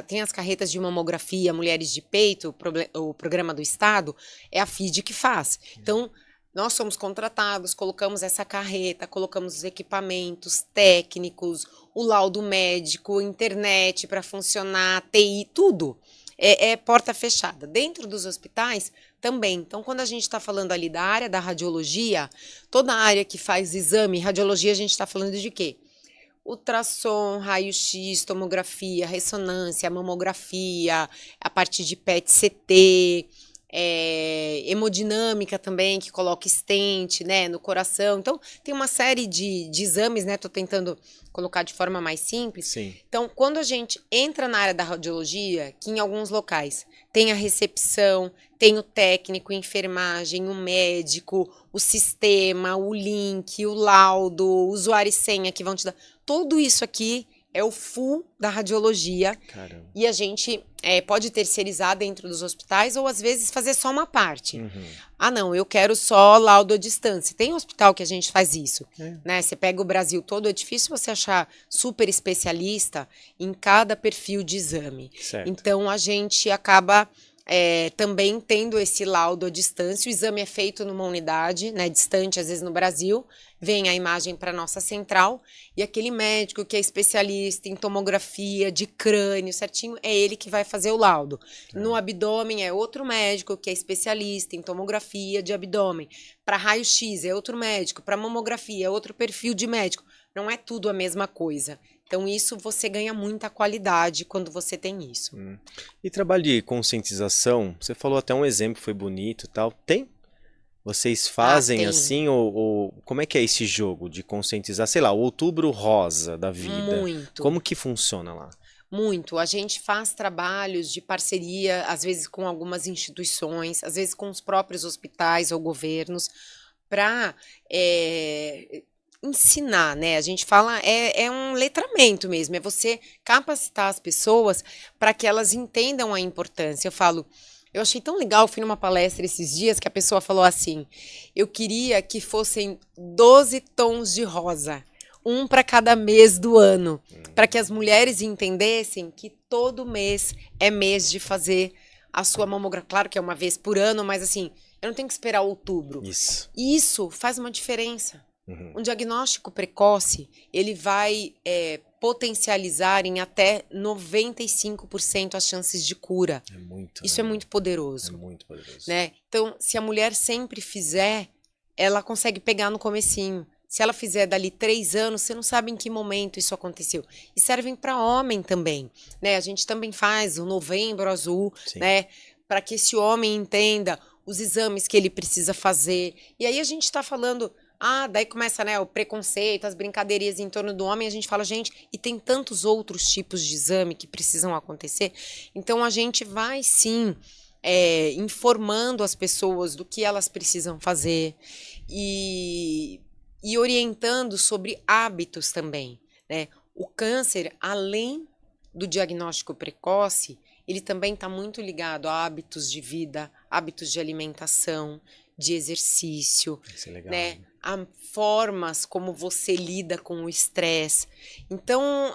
tem as carretas de mamografia, mulheres de peito, o programa do estado, é a FIDE que faz. Então, nós somos contratados, colocamos essa carreta, colocamos os equipamentos técnicos, o laudo médico, internet para funcionar, TI, tudo. É porta fechada. Dentro dos hospitais também. Então, quando a gente está falando ali da área da radiologia, toda a área que faz exame, radiologia, a gente está falando de quê? Ultrassom, raio-x, tomografia, ressonância, mamografia, a parte de PET-CT, hemodinâmica também, que coloca stent, né, no coração. Então, tem uma série de exames, né? Tô tentando colocar de forma mais simples. Sim, Então, quando a gente entra na área da radiologia, que em alguns locais tem a recepção, tem o técnico, a enfermagem, o médico, o sistema, o link, o laudo, o usuário e senha que vão te dar. Tudo isso aqui é o full da radiologia caramba. e a gente pode terceirizar dentro dos hospitais ou às vezes fazer só uma parte. Uhum. Ah, não, eu quero só laudo à distância. Tem hospital que a gente faz isso, É, né? Você pega o Brasil todo, é difícil você achar super especialista em cada perfil de exame. certo. Então a gente acaba também tendo esse laudo à distância. O exame é feito numa unidade, né, distante, às vezes no Brasil, vem a imagem para a nossa central e aquele médico que é especialista em tomografia de crânio certinho, é ele que vai fazer o laudo. No abdômen é outro médico que é especialista em tomografia de abdômen. Para raio-x é outro médico, para mamografia é outro perfil de médico. Não é tudo a mesma coisa. Então, isso você ganha muita qualidade quando você tem isso. E trabalho de conscientização, você falou até um exemplo, foi bonito e tal. Tem? Vocês fazem Tem. assim, ou como é que é esse jogo de conscientizar? Sei lá, o outubro rosa da vida. Muito. Como que funciona lá? Muito. A gente faz trabalhos de parceria, às vezes com algumas instituições, às vezes com os próprios hospitais ou governos, para ensinar, né? A gente fala, é um letramento mesmo, é você capacitar as pessoas para que elas entendam a importância. Eu achei tão legal, fui numa palestra esses dias que a pessoa falou assim: eu queria que fossem 12 tons de rosa, um para cada mês do ano, para que as mulheres entendessem que todo mês é mês de fazer a sua mamografia. Claro que é uma vez por ano, mas assim, eu não tenho que esperar outubro. Isso. E isso faz uma diferença. Uhum. Um diagnóstico precoce, ele vai potencializar em até 95% as chances de cura. É muito, Isso né? é muito É poderoso, muito poderoso. né? Então, se a mulher sempre fizer, ela consegue pegar no comecinho. Se ela fizer dali 3 anos, você não sabe em que momento isso aconteceu. E servem para homem também, né? A gente também faz o Novembro Azul, Sim. né? Para que esse homem entenda os exames que ele precisa fazer. E aí a gente está falando, daí começa, né, o preconceito, as brincadeirinhas em torno do homem. A gente fala, gente, e tem tantos outros tipos de exame que precisam acontecer. Então a gente vai sim informando as pessoas do que elas precisam fazer e orientando sobre hábitos também, né? O câncer, além do diagnóstico precoce, ele também está muito ligado a hábitos de vida, hábitos de alimentação, de exercício, Isso é legal. né? A formas como você lida com o estresse. Então,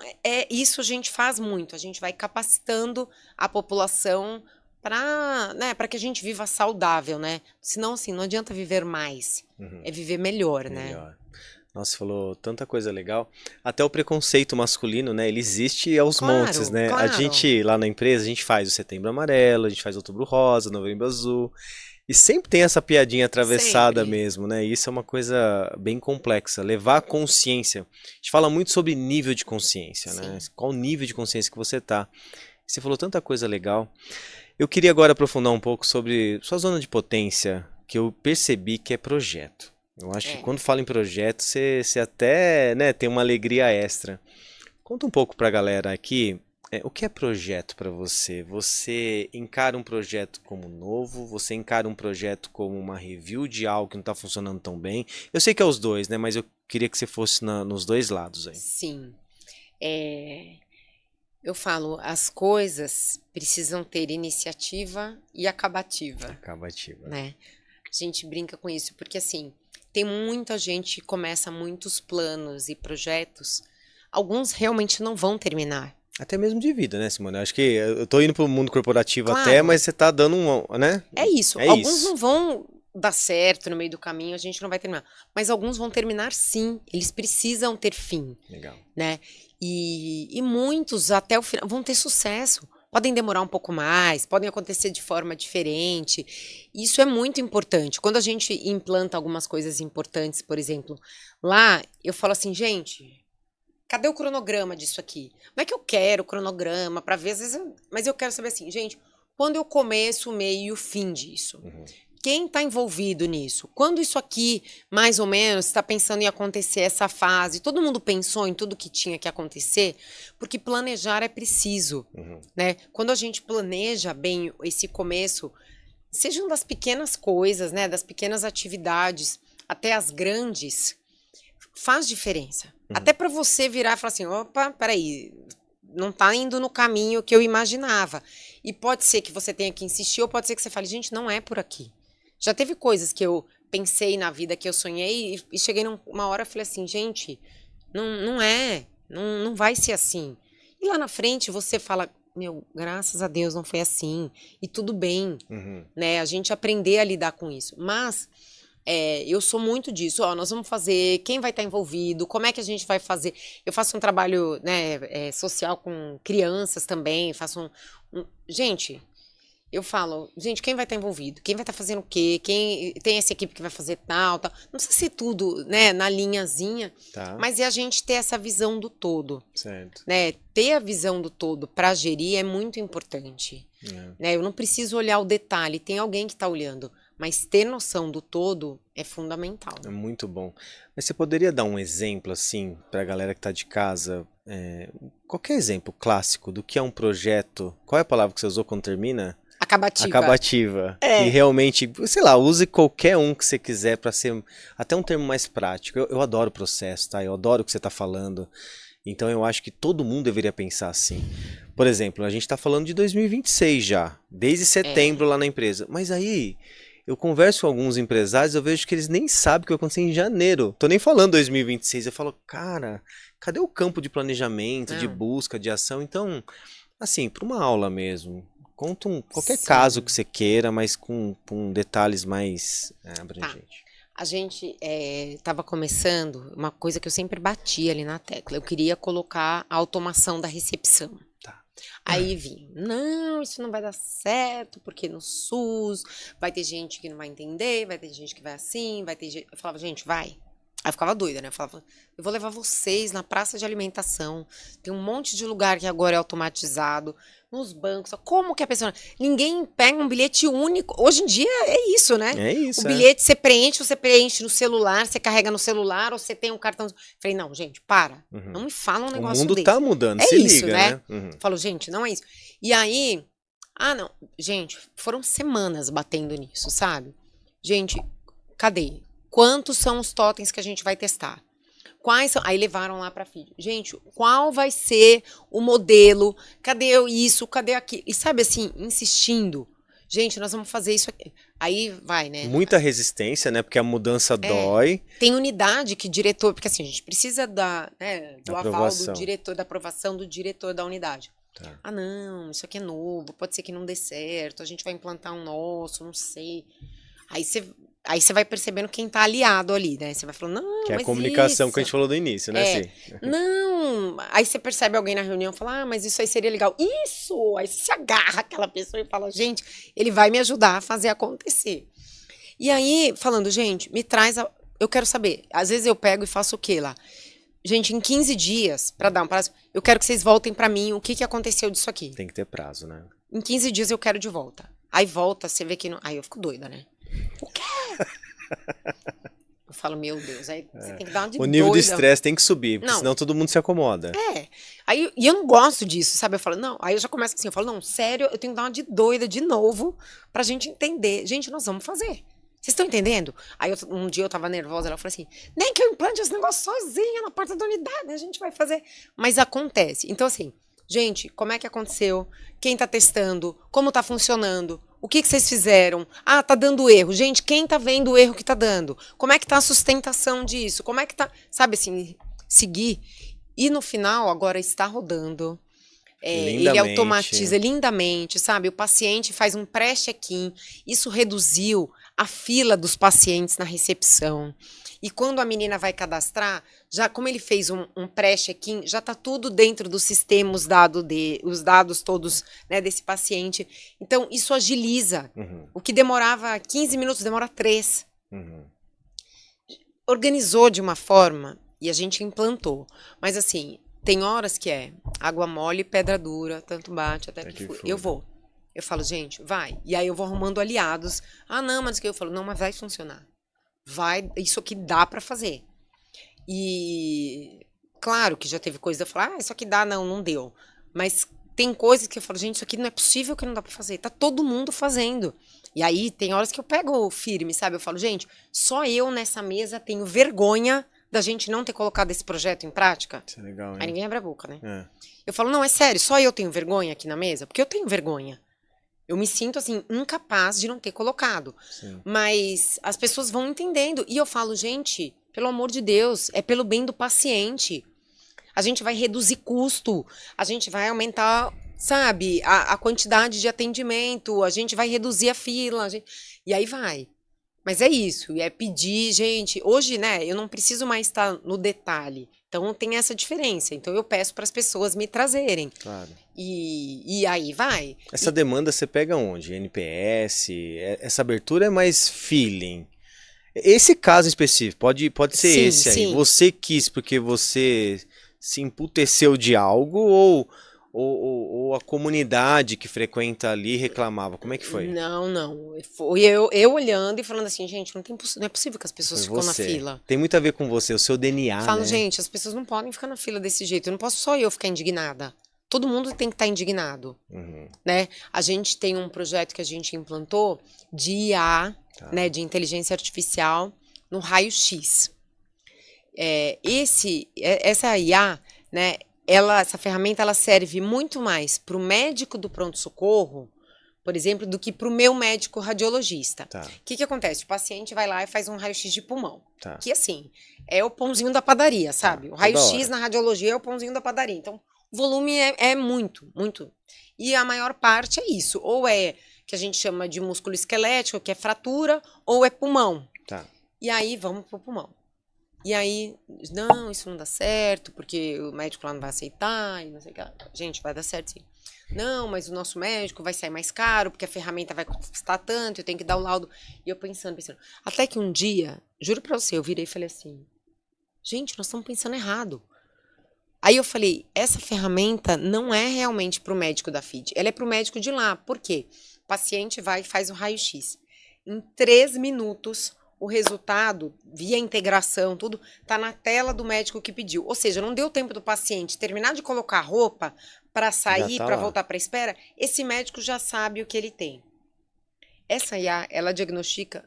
isso a gente faz muito. A gente vai capacitando a população para que a gente viva saudável, né? Senão, assim, não adianta viver mais. Uhum. É viver melhor, né? Melhor. Nossa, falou tanta coisa legal. Até o preconceito masculino, né? Ele existe aos Claro, montes, né? A claro. gente, lá na empresa, a gente faz o Setembro Amarelo, a gente faz Outubro Rosa, Novembro Azul. E sempre tem essa piadinha atravessada Sempre. mesmo, né? Isso é uma coisa bem complexa. Levar a consciência. A gente fala muito sobre nível de consciência, né? Sim. Qual nível de consciência que você tá. Você falou tanta coisa legal. Eu queria agora aprofundar um pouco sobre sua zona de potência, que eu percebi que é projeto. Eu acho que É. quando fala em projeto, você até, né, tem uma alegria extra. Conta um pouco pra galera aqui, o que é projeto pra você? Você encara um projeto como novo? Você encara um projeto como uma review de algo que não tá funcionando tão bem? Eu sei que é os dois, né, mas eu queria que você fosse nos dois lados aí. Sim. É, eu falo, as coisas precisam ter iniciativa e acabativa, Acabativa. né? A gente brinca com isso, porque assim, tem muita gente que começa muitos planos e projetos, alguns realmente não vão terminar. Até mesmo de vida, né, Simone? Eu acho que eu tô indo pro mundo corporativo até, Claro, mas você tá dando um, né? é isso. É Alguns isso. não vão dar certo no meio do caminho, a gente não vai terminar. Mas alguns vão terminar sim, eles precisam ter fim, Legal. né? E muitos até o final vão ter sucesso. Podem demorar um pouco mais, podem acontecer de forma diferente. Isso é muito importante. Quando a gente implanta algumas coisas importantes, por exemplo, lá eu falo assim, gente, cadê o cronograma disso aqui? Não é que eu quero o cronograma para ver, às vezes mas eu quero saber assim, gente, quando eu começo, o meio e o fim disso? Uhum. Quem está envolvido nisso? Quando isso aqui, mais ou menos, está pensando em acontecer essa fase? Todo mundo pensou em tudo que tinha que acontecer? Porque planejar é preciso, Uhum. né? Quando a gente planeja bem esse começo, sejam das pequenas coisas, né? Das pequenas atividades até as grandes, faz diferença. Uhum. Até para você virar e falar assim, opa, peraí, não está indo no caminho que eu imaginava. E pode ser que você tenha que insistir, ou pode ser que você fale, gente, não é por aqui. Já teve coisas que eu pensei na vida, que eu sonhei, e cheguei numa hora e falei assim, gente, não é, não vai ser assim. E lá na frente você fala, meu, graças a Deus não foi assim, e tudo bem, Uhum. né? A gente aprender a lidar com isso. Mas eu sou muito disso, ó, nós vamos fazer, quem vai estar envolvido, como é que a gente vai fazer. Eu faço um trabalho, né, social com crianças também, gente, eu falo, gente, quem vai estar envolvido? Quem vai estar fazendo o quê? Quem tem essa equipe que vai fazer tal, tal. Não precisa ser tudo, né, na linhazinha, Tá, mas é a gente ter essa visão do todo, certo. né? Ter a visão do todo para gerir é muito importante, É. né? Eu não preciso olhar o detalhe, tem alguém que está olhando, mas ter noção do todo é fundamental. É muito bom. Mas você poderia dar um exemplo, assim, para a galera que está de casa? Qualquer exemplo clássico do que é um projeto. Qual é a palavra que você usou quando termina? Acabativa. Acabativa. Que É. realmente, sei lá, use qualquer um que você quiser para ser até um termo mais prático. Eu adoro o processo, tá? Eu adoro o que você está falando. Então eu acho que todo mundo deveria pensar assim. Por exemplo, a gente está falando de 2026 já, desde setembro lá na empresa. Mas aí eu converso com alguns empresários, eu vejo que eles nem sabem o que vai acontecer em janeiro. Tô nem falando 2026. Eu falo, cara, cadê o campo de planejamento, de Não, busca, de ação? Então, assim, para uma aula mesmo, conta qualquer caso que sim. você queira, mas com detalhes mais Tá. abrangentes. A gente estava começando uma coisa que eu sempre bati ali na tecla. Eu queria colocar a automação da recepção. Tá. Aí vinha, não, isso não vai dar certo, porque no SUS vai ter gente que não vai entender, vai ter gente que vai assim, vai ter gente. Eu falava, gente, vai. Aí eu ficava doida, né? Eu falava, eu vou levar vocês na praça de alimentação. Tem um monte de lugar que agora é automatizado, nos bancos. Como que a pessoa. Ninguém pega um bilhete único. Hoje em dia é isso, né? É O isso, é. bilhete você preenche no celular, você carrega no celular, ou você tem um cartão. Falei, não, gente, para. Uhum. Não me fala um O negócio mundo desse. tá mudando, É se isso, liga, né? né? Uhum. Falo, gente, não é isso. E aí, não, gente, foram semanas batendo nisso, sabe? Gente, cadê? Quantos são os totens que a gente vai testar? Quais são? Aí levaram lá para filho. Gente, qual vai ser o modelo? Cadê isso? Cadê aquilo? E sabe assim, insistindo. Gente, nós vamos fazer isso aqui. Aí vai, né? Muita resistência, né? Porque a mudança dói. Tem unidade que diretor, porque assim, a gente precisa do aval do Aprovação. diretor, da aprovação do diretor da unidade. Tá. Ah, não, isso aqui é novo, pode ser que não dê certo, a gente vai implantar um nosso, não sei. Aí você vai percebendo quem tá aliado ali, né? Você vai falando, não, Que é a mas comunicação isso. que a gente falou no início, né? Sim. Não. Aí você percebe alguém na reunião e fala, mas isso aí seria legal. Isso! Aí você se agarra aquela pessoa e fala, gente, ele vai me ajudar a fazer acontecer. E aí, falando, gente, me traz, eu quero saber. Às vezes eu pego e faço o quê lá? Gente, em 15 dias, para dar um prazo, eu quero que vocês voltem para mim o que que aconteceu disso aqui. Tem que ter prazo, né? Em 15 dias eu quero de volta. Aí volta, você vê que não. Aí eu fico doida, né? O quê? Eu falo, meu Deus, aí você tem que dar uma de O nível de doida. estresse tem que subir, porque Não. senão todo mundo se acomoda. Aí, e eu não gosto disso, sabe? Eu falo, não. Aí eu já começo assim, eu falo, não, sério, eu tenho que dar uma de doida de novo pra gente entender. Gente, nós vamos fazer. Vocês estão entendendo? Aí um dia eu tava nervosa, ela falou assim, nem que eu implante esse negócio sozinha na porta da unidade, a gente vai fazer. Mas acontece. Então, assim, gente, como é que aconteceu? Quem tá testando? Como tá funcionando? O que que vocês fizeram? Ah, tá dando erro. Gente, quem tá vendo o erro que tá dando? Como é que tá a sustentação disso? Como é que tá, sabe assim, seguir. E no final, agora está rodando. Ele Lindamente. automatiza lindamente, sabe? O paciente faz um pré-check-in. Isso reduziu a fila dos pacientes na recepção. E quando a menina vai cadastrar, já como ele fez um pré-check-in, já está tudo dentro do sistema, os dados todos, né, desse paciente. Então, isso agiliza. O que demorava 15 minutos, demora 3. Organizou de uma forma e a gente implantou. Mas assim, tem horas que é água mole, pedra dura, tanto bate até que fui. Eu vou. Eu falo, gente, vai. E aí eu vou arrumando aliados. Ah, não, mas que eu falo, não, mas vai funcionar. Vai, isso aqui dá pra fazer. E claro que já teve coisa, eu falo, isso aqui dá, não deu. Mas tem coisas que eu falo, gente, isso aqui não é possível que não dá pra fazer. Tá todo mundo fazendo. E aí tem horas que eu pego firme, sabe? Eu falo, gente, só eu nessa mesa tenho vergonha da gente não ter colocado esse projeto em prática. Isso é legal, hein? Aí ninguém abre a boca, né? Eu falo, não, é sério, só eu tenho vergonha aqui na mesa? Porque eu tenho vergonha. Eu me sinto, assim, incapaz de não ter colocado. Sim. Mas as pessoas vão entendendo. E eu falo, gente, pelo amor de Deus, é pelo bem do paciente. A gente vai reduzir custo, a gente vai aumentar, sabe, a quantidade de atendimento, a gente vai reduzir a fila, e aí vai. Mas é isso, e é pedir, gente, hoje, né, eu não preciso mais estar no detalhe, então tem essa diferença, então eu peço para as pessoas me trazerem. Claro. E aí vai. Essa demanda você pega onde? NPS? Essa abertura é mais feeling? Esse caso específico, pode ser Sim, esse aí. sim. Você quis porque você se emputeceu de algo ou a comunidade que frequenta ali reclamava? Como é que foi? Não. Foi eu olhando e falando assim, gente, não é possível que as pessoas ficam na fila. Tem muito a ver com você, o seu DNA, Falo, né? gente, as pessoas não podem ficar na fila desse jeito. Eu não posso só eu ficar indignada. Todo mundo tem que estar indignado, né? A gente tem um projeto que a gente implantou de IA, né, de inteligência artificial no raio-x. Essa IA, né, essa ferramenta, ela serve muito mais para o médico do pronto-socorro, por exemplo, do que para o meu médico radiologista. O que acontece? O paciente vai lá e faz um raio-x de pulmão. Que assim, é o pãozinho da padaria, sabe? O raio-x na radiologia é o pãozinho da padaria. Então, o volume é muito. E a maior parte é isso. Ou é que a gente chama de músculo esquelético, que é fratura, ou é pulmão. E aí, vamos pro pulmão. E aí, não, isso não dá certo, porque o médico lá não vai aceitar, e não sei o que. Gente, vai dar certo sim. Não, mas o nosso médico vai sair mais caro, porque a ferramenta vai custar tanto, eu tenho que dar o laudo. E eu pensando. Até que um dia, juro pra você, eu virei e falei assim, gente, nós estamos pensando errado. Aí eu falei, essa ferramenta não é realmente para o médico da FID, ela é para o médico de lá. Por quê? O paciente vai e faz o raio-x. Em 3 minutos, o resultado, via integração, tudo, tá na tela do médico que pediu. Ou seja, não deu tempo do paciente terminar de colocar a roupa para sair, para voltar para a espera. Esse médico já sabe o que ele tem. Essa IA, ela diagnostica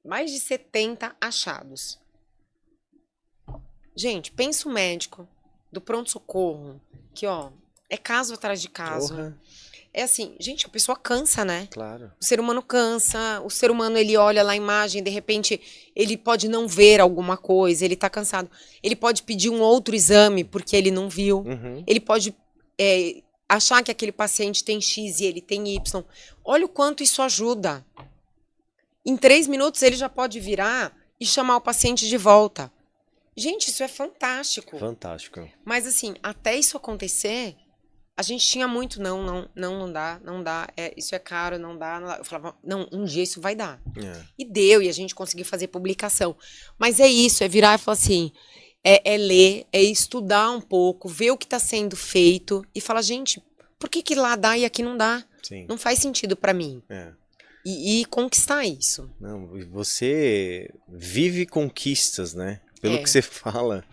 mais de 70 achados. Gente, pensa o médico do pronto-socorro, que, ó, é caso atrás de caso. É assim, gente, a pessoa cansa, né? Claro. O ser humano cansa, o ser humano, ele olha lá a imagem, de repente, ele pode não ver alguma coisa, ele tá cansado. Ele pode pedir um outro exame porque ele não viu. Ele pode achar que aquele paciente tem X e ele tem Y. Olha o quanto isso ajuda. Em 3 minutos, ele já pode virar e chamar o paciente de volta. Gente, isso é fantástico. Fantástico. Mas assim, até isso acontecer, a gente tinha muito, não dá, não dá, isso é caro, não dá, não dá. Eu falava, não, um dia isso vai dar. É. E deu, e a gente conseguiu fazer publicação. Mas é isso, é virar e falar assim, é ler, é estudar um pouco, ver o que está sendo feito e falar, gente, por que que lá dá e aqui não dá? Sim. Não faz sentido para mim. É. E conquistar isso. Não, e você vive conquistas, né? Pelo que É. você fala.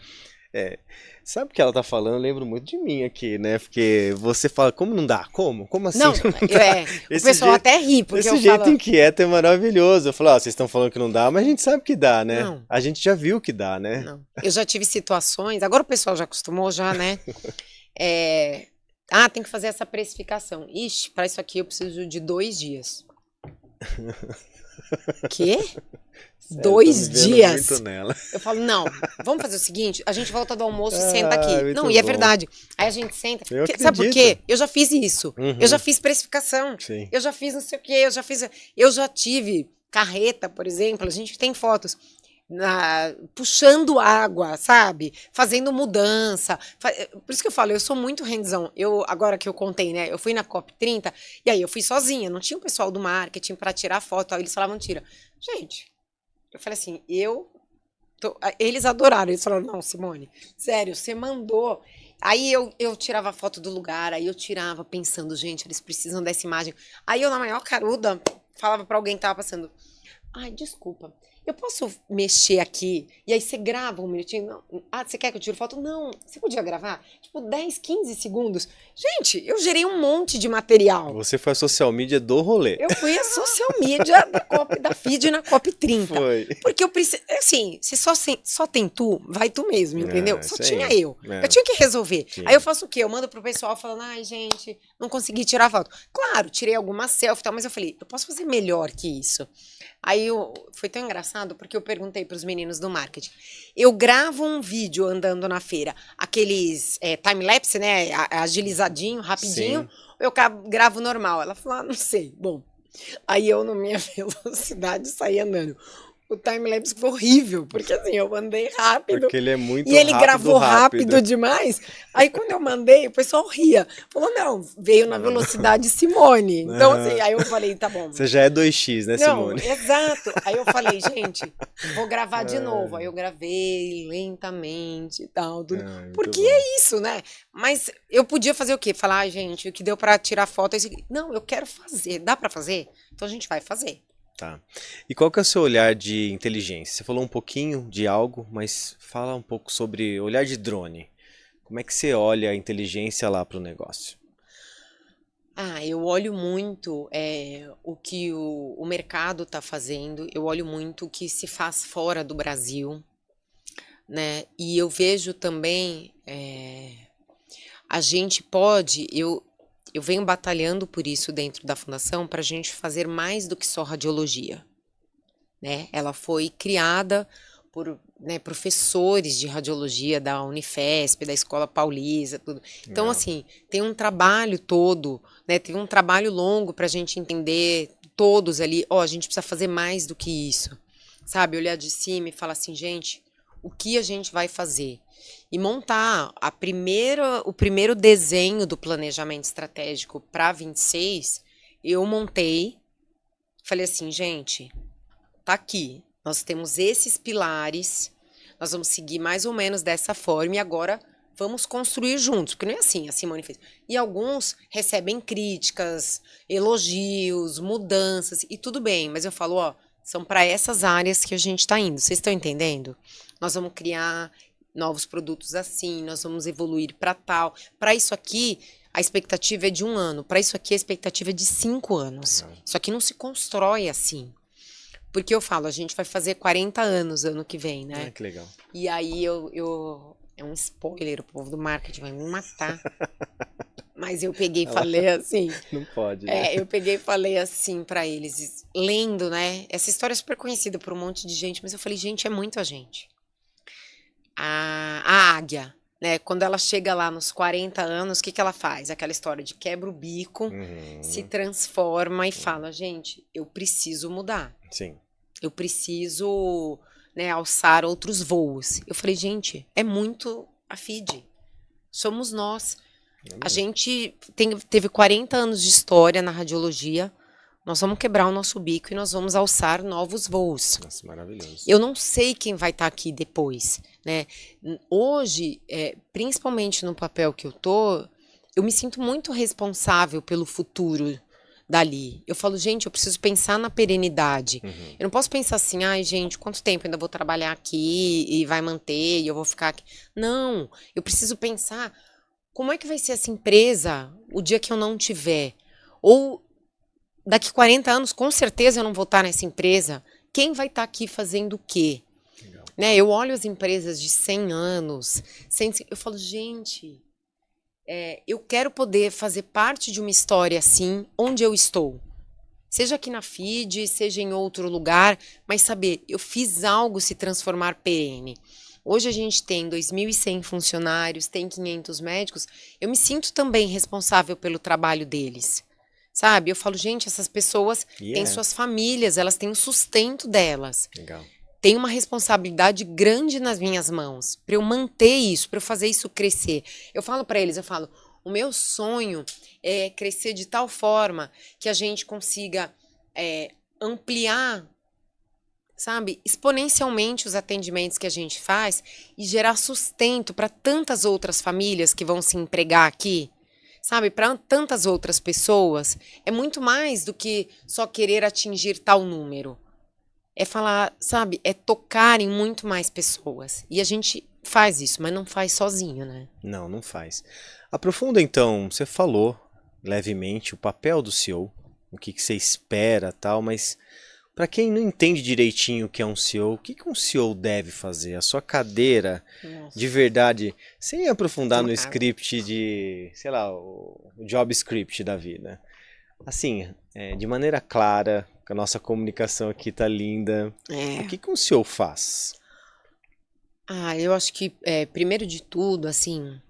É, sabe o que ela tá falando? Eu lembro muito de mim aqui, né? Porque você fala, como não dá? Como? Como assim Não, não dá? o Esse pessoal jeito, até ri, porque esse eu jeito falo, inquieto é maravilhoso. Eu falo, ó, vocês estão falando que não dá, mas a gente sabe que dá, né? não, A gente já viu que dá, né? não. Eu já tive situações, agora o pessoal já acostumou já, né? Tem que fazer essa precificação. Ixi, para isso aqui eu preciso de 2 dias. Quê? Sério, tô me 2 vendo dias? muito nela. Eu falo, não, vamos fazer o seguinte, a gente volta do almoço e senta Ah, aqui. muito Não, e é bom. verdade. Aí a gente senta. Eu Sabe por acredito. quê? Eu já fiz isso. Uhum. Eu já fiz precificação. Sim. Eu já fiz não sei o quê, eu já tive carreta, por exemplo, a gente tem fotos puxando água, sabe? Fazendo mudança. Por isso que eu falo, eu sou muito hands-on. Agora que eu contei, né? Eu fui na COP30 e aí eu fui sozinha, não tinha o pessoal do marketing para tirar foto. Aí eles falavam, tira. Gente, eu falei assim, eles adoraram, eles falaram, não, Simone, sério, você mandou. Aí eu tirava foto do lugar, aí eu tirava pensando, gente, eles precisam dessa imagem. Aí eu, na maior caruda, falava pra alguém que tava passando, ai, desculpa, eu posso mexer aqui? E aí você grava um minutinho? Não. Ah, você quer que eu tire foto? Não, você podia gravar? Tipo, 10, 15 segundos. Gente, eu gerei um monte de material. Você foi a social media do rolê. Eu fui a social media da FID na COP30. Foi. Porque eu preciso. Assim, se só tem tu, vai tu mesmo, entendeu? Só isso tinha aí. eu. É. Eu tinha que resolver. Sim. Aí eu faço o quê? Eu mando pro pessoal falando, ai, gente, não consegui tirar foto. Claro, tirei alguma selfie e tal, mas eu falei, eu posso fazer melhor que isso. Aí foi tão engraçado porque eu perguntei para os meninos do marketing. Eu gravo um vídeo andando na feira, aqueles time-lapse, né? Agilizadinho, rapidinho. Sim. Eu gravo normal. Ela falou, não sei. Bom, aí eu, na minha velocidade, saí andando. O time-lapse foi horrível, porque assim, eu andei rápido. Porque ele é muito e ele rápido, gravou rápido demais. Aí quando eu mandei, o pessoal ria. Falou, não, veio na velocidade Simone. Então, assim, aí eu falei, tá bom. Você já é 2x, né, Não, Simone? exato. Aí eu falei, gente, vou gravar de novo. Aí eu gravei lentamente e tal, tudo. Porque é isso, né? Mas eu podia fazer o quê? Falar, ai, gente, o que deu pra tirar foto é isso aqui. Não, eu quero fazer. Dá pra fazer? Então a gente vai fazer. Tá. E qual que é o seu olhar de inteligência? Você falou um pouquinho de algo, mas fala um pouco sobre olhar de drone. Como é que você olha a inteligência lá para o negócio? Eu olho muito o que o mercado está fazendo, eu olho muito o que se faz fora do Brasil, né? E eu vejo também, a gente pode, eu venho batalhando por isso dentro da fundação para a gente fazer mais do que só radiologia, né? Ela foi criada por professores de radiologia da Unifesp, da Escola Paulista, tudo. Então, Legal. assim, tem um trabalho todo, né? Tem um trabalho longo para a gente entender todos ali, a gente precisa fazer mais do que isso, sabe? Olhar de cima e falar assim, gente, o que a gente vai fazer? E montar o primeiro desenho do planejamento estratégico para 26, eu montei, falei assim, gente, tá aqui, nós temos esses pilares, nós vamos seguir mais ou menos dessa forma e agora vamos construir juntos, porque não é assim, a Simone fez. E alguns recebem críticas, elogios, mudanças, e tudo bem, mas eu falo, são para essas áreas que a gente está indo, vocês estão entendendo? Nós vamos criar novos produtos assim, nós vamos evoluir para tal. Para isso aqui, a expectativa é de 1 ano, para isso aqui a expectativa é de 5 anos. Isso aqui não se constrói assim. Porque eu falo, a gente vai fazer 40 anos ano que vem, né? Que legal. E aí é um spoiler, o povo do marketing vai me matar. Mas eu peguei e falei assim. Não pode, né? Eu peguei e falei assim pra eles, lendo, né? Essa história é super conhecida por um monte de gente, mas eu falei, gente, é muita gente. A águia, né? Quando ela chega lá nos 40 anos, o que ela faz? Aquela história de quebra o bico, se transforma e fala, gente, eu preciso mudar. Sim. Eu preciso, alçar outros voos. Eu falei, gente, é muito a FID. Somos nós. É A mesmo. gente teve 40 anos de história na radiologia. Nós vamos quebrar o nosso bico e nós vamos alçar novos voos. Nossa, maravilhoso. Eu não sei quem vai estar aqui depois, né? Hoje, principalmente no papel que eu tô, eu me sinto muito responsável pelo futuro dali. Eu falo, gente, eu preciso pensar na perenidade. Uhum. Eu não posso pensar assim, ai, gente, quanto tempo eu ainda vou trabalhar aqui e vai manter e eu vou ficar aqui. Não, eu preciso pensar como é que vai ser essa empresa o dia que eu não tiver? Ou daqui 40 anos, com certeza eu não vou estar nessa empresa. Quem vai estar aqui fazendo o quê? Legal. Né? Eu olho as empresas de 100 anos, eu falo, gente, eu quero poder fazer parte de uma história assim, onde eu estou. Seja aqui na FID, seja em outro lugar, mas saber, eu fiz algo se transformar perene. Hoje a gente tem 2.100 funcionários, tem 500 médicos, eu me sinto também responsável pelo trabalho deles. Sabe? Eu falo, gente, essas pessoas E têm suas famílias, elas têm o sustento delas. legal. Tem uma responsabilidade grande nas minhas mãos para eu manter isso, para eu fazer isso crescer. Eu falo para eles, eu falo, o meu sonho é crescer de tal forma que a gente consiga ampliar, sabe, exponencialmente os atendimentos que a gente faz e gerar sustento para tantas outras famílias que vão se empregar aqui. Sabe, para tantas outras pessoas, é muito mais do que só querer atingir tal número. É falar, sabe, é tocar em muito mais pessoas. E a gente faz isso, mas não faz sozinho, né? Não, não faz. Aprofunda então, você falou levemente o papel do CEO, o que que você espera, tal, mas para quem não entende direitinho o que é um CEO, o que que um CEO deve fazer? A sua cadeira, de Nossa, verdade, sem aprofundar no complicado. script de, sei lá, o job script da vida. Assim, de maneira clara, que a nossa comunicação aqui tá linda. O É. que que um CEO faz? Eu acho que, primeiro de tudo, assim,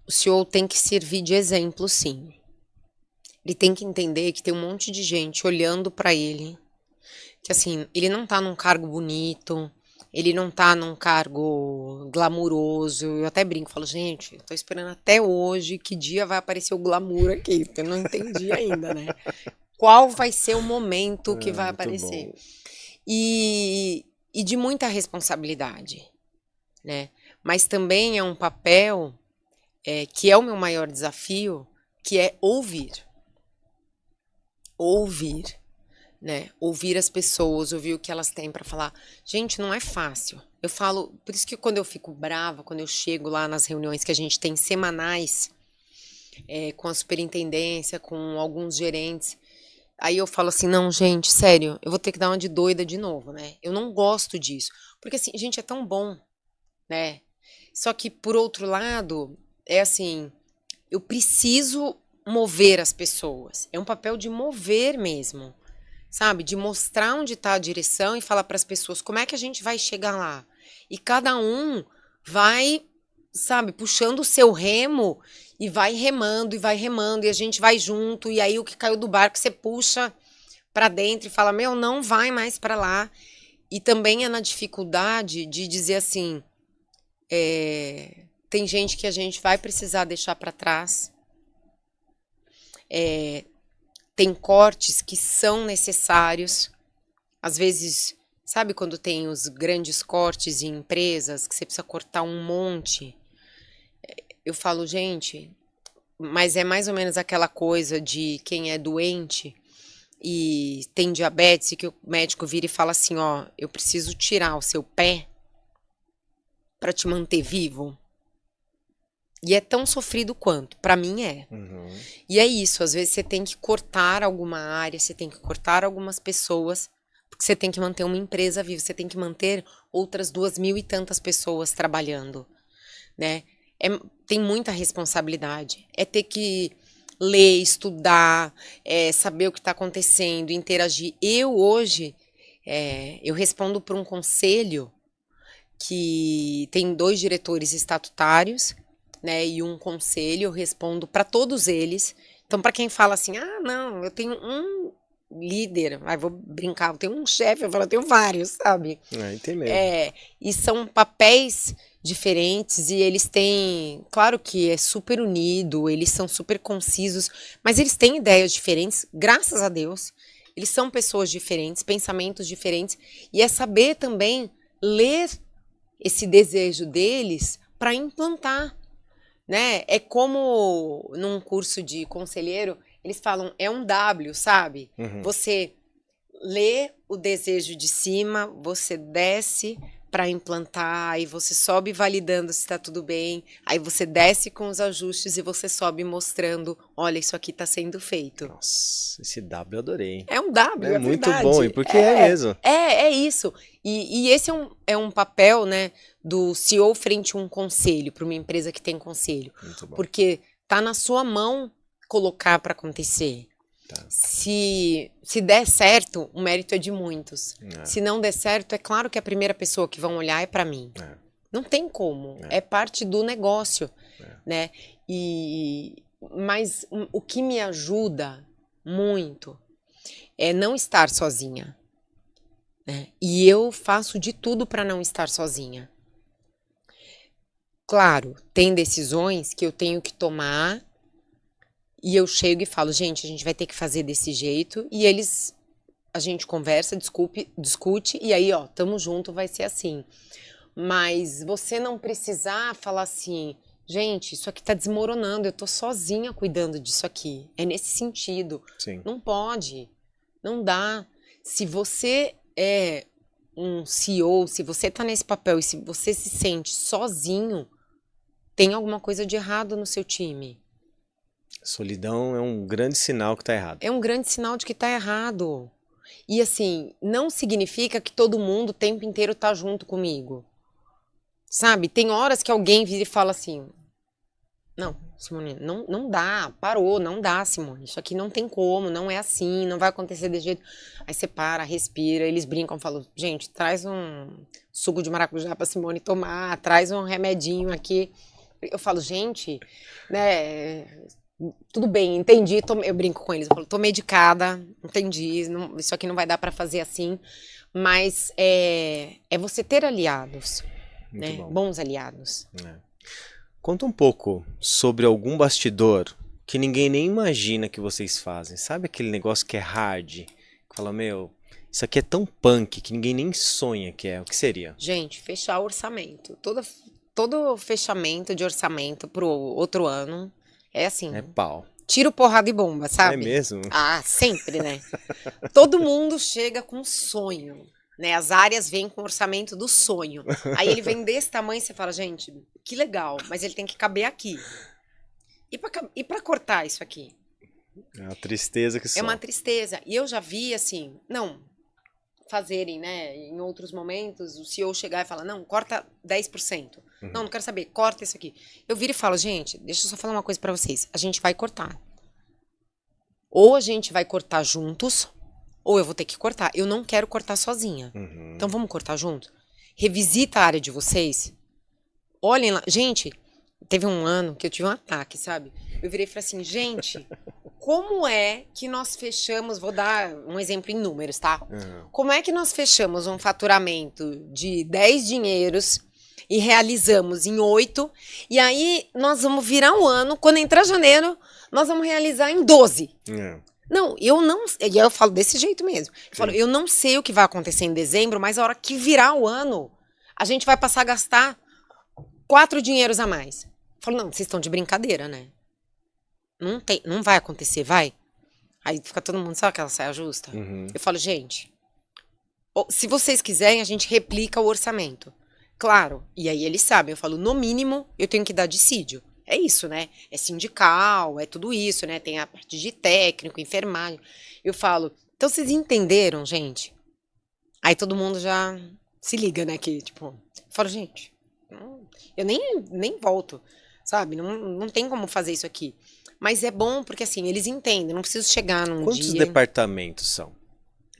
o CEO tem que servir de exemplo, sim. Ele tem que entender que tem um monte de gente olhando pra ele, que assim, ele não tá num cargo bonito, ele não tá num cargo glamuroso. Eu até brinco, falo, gente, eu tô esperando até hoje que dia vai aparecer o glamour aqui, porque eu não entendi ainda, né? Qual vai ser o momento que vai Muito aparecer? bom. E de muita responsabilidade, né? Mas também é um papel que é o meu maior desafio, que é ouvir. Ouvir, né? Ouvir as pessoas, ouvir o que elas têm para falar. Gente, não é fácil. Eu falo, por isso que quando eu fico brava, quando eu chego lá nas reuniões que a gente tem semanais, com a superintendência, com alguns gerentes, aí eu falo assim, não, gente, sério, eu vou ter que dar uma de doida de novo, né? Eu não gosto disso. Porque assim, gente, é tão bom, né? Só que, por outro lado, é assim, eu preciso mover as pessoas. É um papel de mover mesmo, sabe? De mostrar onde está a direção e falar para as pessoas como é que a gente vai chegar lá. E cada um vai, sabe, puxando o seu remo e vai remando, e a gente vai junto. E aí o que caiu do barco você puxa para dentro e fala: Meu, não vai mais para lá. E também é na dificuldade de dizer assim: tem gente que a gente vai precisar deixar para trás. Tem cortes que são necessários. Às vezes, sabe quando tem os grandes cortes em empresas que você precisa cortar um monte? Eu falo, gente, mas é mais ou menos aquela coisa de quem é doente e tem diabetes e que o médico vira e fala assim, ó, eu preciso tirar o seu pé para te manter vivo. E é tão sofrido quanto, para mim é. Uhum. E é isso, às vezes você tem que cortar alguma área, você tem que cortar algumas pessoas, porque você tem que manter uma empresa viva, você tem que manter outras 2.000 e tantas pessoas trabalhando, né? Tem muita responsabilidade. É ter que ler, estudar, saber o que está acontecendo, interagir. Eu hoje, eu respondo por um conselho que tem 2 diretores estatutários, né, e um conselho, eu respondo para todos eles. Então, para quem fala assim, ah, não, eu tenho líder, vou brincar, eu tenho um chefe, eu tenho vários, sabe? Tem mesmo. E são papéis diferentes e eles têm, claro que é super unido, eles são super concisos, mas eles têm ideias diferentes, graças a Deus. Eles são pessoas diferentes, pensamentos diferentes, e é saber também ler esse desejo deles para implantar, né? É como num curso de conselheiro, eles falam, é um W, sabe? Você lê o desejo de cima, você desce para implantar, aí você sobe validando se está tudo bem, aí você desce com os ajustes e você sobe mostrando, olha, isso aqui está sendo feito. Nossa, esse W eu adorei. É um W, é muito verdade. bom, e porque é mesmo. É isso. E esse é um papel, né, do CEO frente a um conselho, para uma empresa que tem conselho. Muito bom. Porque tá na sua mão colocar para acontecer. Tá. Se der certo, o mérito é de muitos. Se não der certo, é claro que a primeira pessoa que vão olhar é para mim. Não tem como. É parte do negócio, né? Mas o que me ajuda muito é não estar sozinha, né? E eu faço de tudo para não estar sozinha. Claro, tem decisões que eu tenho que tomar e eu chego e falo, gente, a gente vai ter que fazer desse jeito, e a gente conversa, discute, e aí, ó, tamo junto, vai ser assim. Mas você não precisar falar assim, gente, isso aqui tá desmoronando, eu tô sozinha cuidando disso aqui. É nesse sentido. Sim. Não pode, não dá. Se você é um CEO, se você tá nesse papel e se você se sente sozinho, tem alguma coisa de errado no seu time. Solidão é um grande sinal que tá errado. É um grande sinal de que tá errado. E assim, não significa que todo mundo o tempo inteiro tá junto comigo. Sabe? Tem horas que alguém vira e fala assim, não, Simone, não dá, parou, não dá, Simone. Isso aqui não tem como, não é assim, não vai acontecer desse jeito. Aí você para, respira, eles brincam, falam, gente, traz um suco de maracujá pra Simone tomar, traz um remedinho aqui. Eu falo, gente, né, tudo bem, entendi, eu brinco com eles, eu falo, tô medicada, entendi, isso aqui não vai dar pra fazer assim, mas é você ter aliados, né, bons aliados. Conta um pouco sobre algum bastidor que ninguém nem imagina que vocês fazem, sabe aquele negócio que é hard, que fala, meu, isso aqui é tão punk que ninguém nem sonha que é, o que seria? Gente, fechar o orçamento, todo fechamento de orçamento pro outro ano é assim. É pau. Tiro, porrada e bomba, sabe? É mesmo? Ah, sempre, né? Todo mundo chega com um sonho, né? As áreas vêm com o orçamento do sonho. Aí ele vem desse tamanho e você fala, gente, que legal, mas ele tem que caber aqui. E pra cortar isso aqui? É uma tristeza que só. É uma tristeza. E eu já vi, assim, fazerem, né, em outros momentos, o CEO chegar e falar, não, corta 10%. Não quero saber, corta isso aqui. Eu viro e falo, gente, deixa eu só falar uma coisa pra vocês. A gente vai cortar. Ou a gente vai cortar juntos, ou eu vou ter que cortar. Eu não quero cortar sozinha. Então vamos cortar junto? Revisita a área de vocês. Olhem lá. Gente, teve um ano que eu tive um ataque, sabe? Eu virei e falei assim, gente, como é que nós fechamos, vou dar um exemplo em números, tá? Como é que nós fechamos um faturamento de 10 dinheiros e realizamos em 8, e aí nós vamos virar um ano, quando entrar janeiro, nós vamos realizar em 12. Não, eu não, e eu falo desse jeito mesmo. Eu falo, eu não sei o que vai acontecer em dezembro, mas a hora que virar o ano, a gente vai passar a gastar 4 dinheiros a mais. Eu falo, não, vocês estão de brincadeira, né? Não vai acontecer, vai? Aí fica todo mundo, sabe aquela saia justa? Eu falo, gente, se vocês quiserem, a gente replica o orçamento. Claro, e aí eles sabem, eu falo, no mínimo, eu tenho que dar dissídio. É isso, né? É sindical, é tudo isso, né? Tem a parte de técnico, enfermagem. Eu falo, então vocês entenderam, gente? Aí todo mundo já se liga, né? Que, tipo, eu falo, gente, eu nem volto, sabe? Não tem como fazer isso aqui. Mas é bom porque, assim, eles entendem, não preciso chegar num Quantos dia... departamentos são?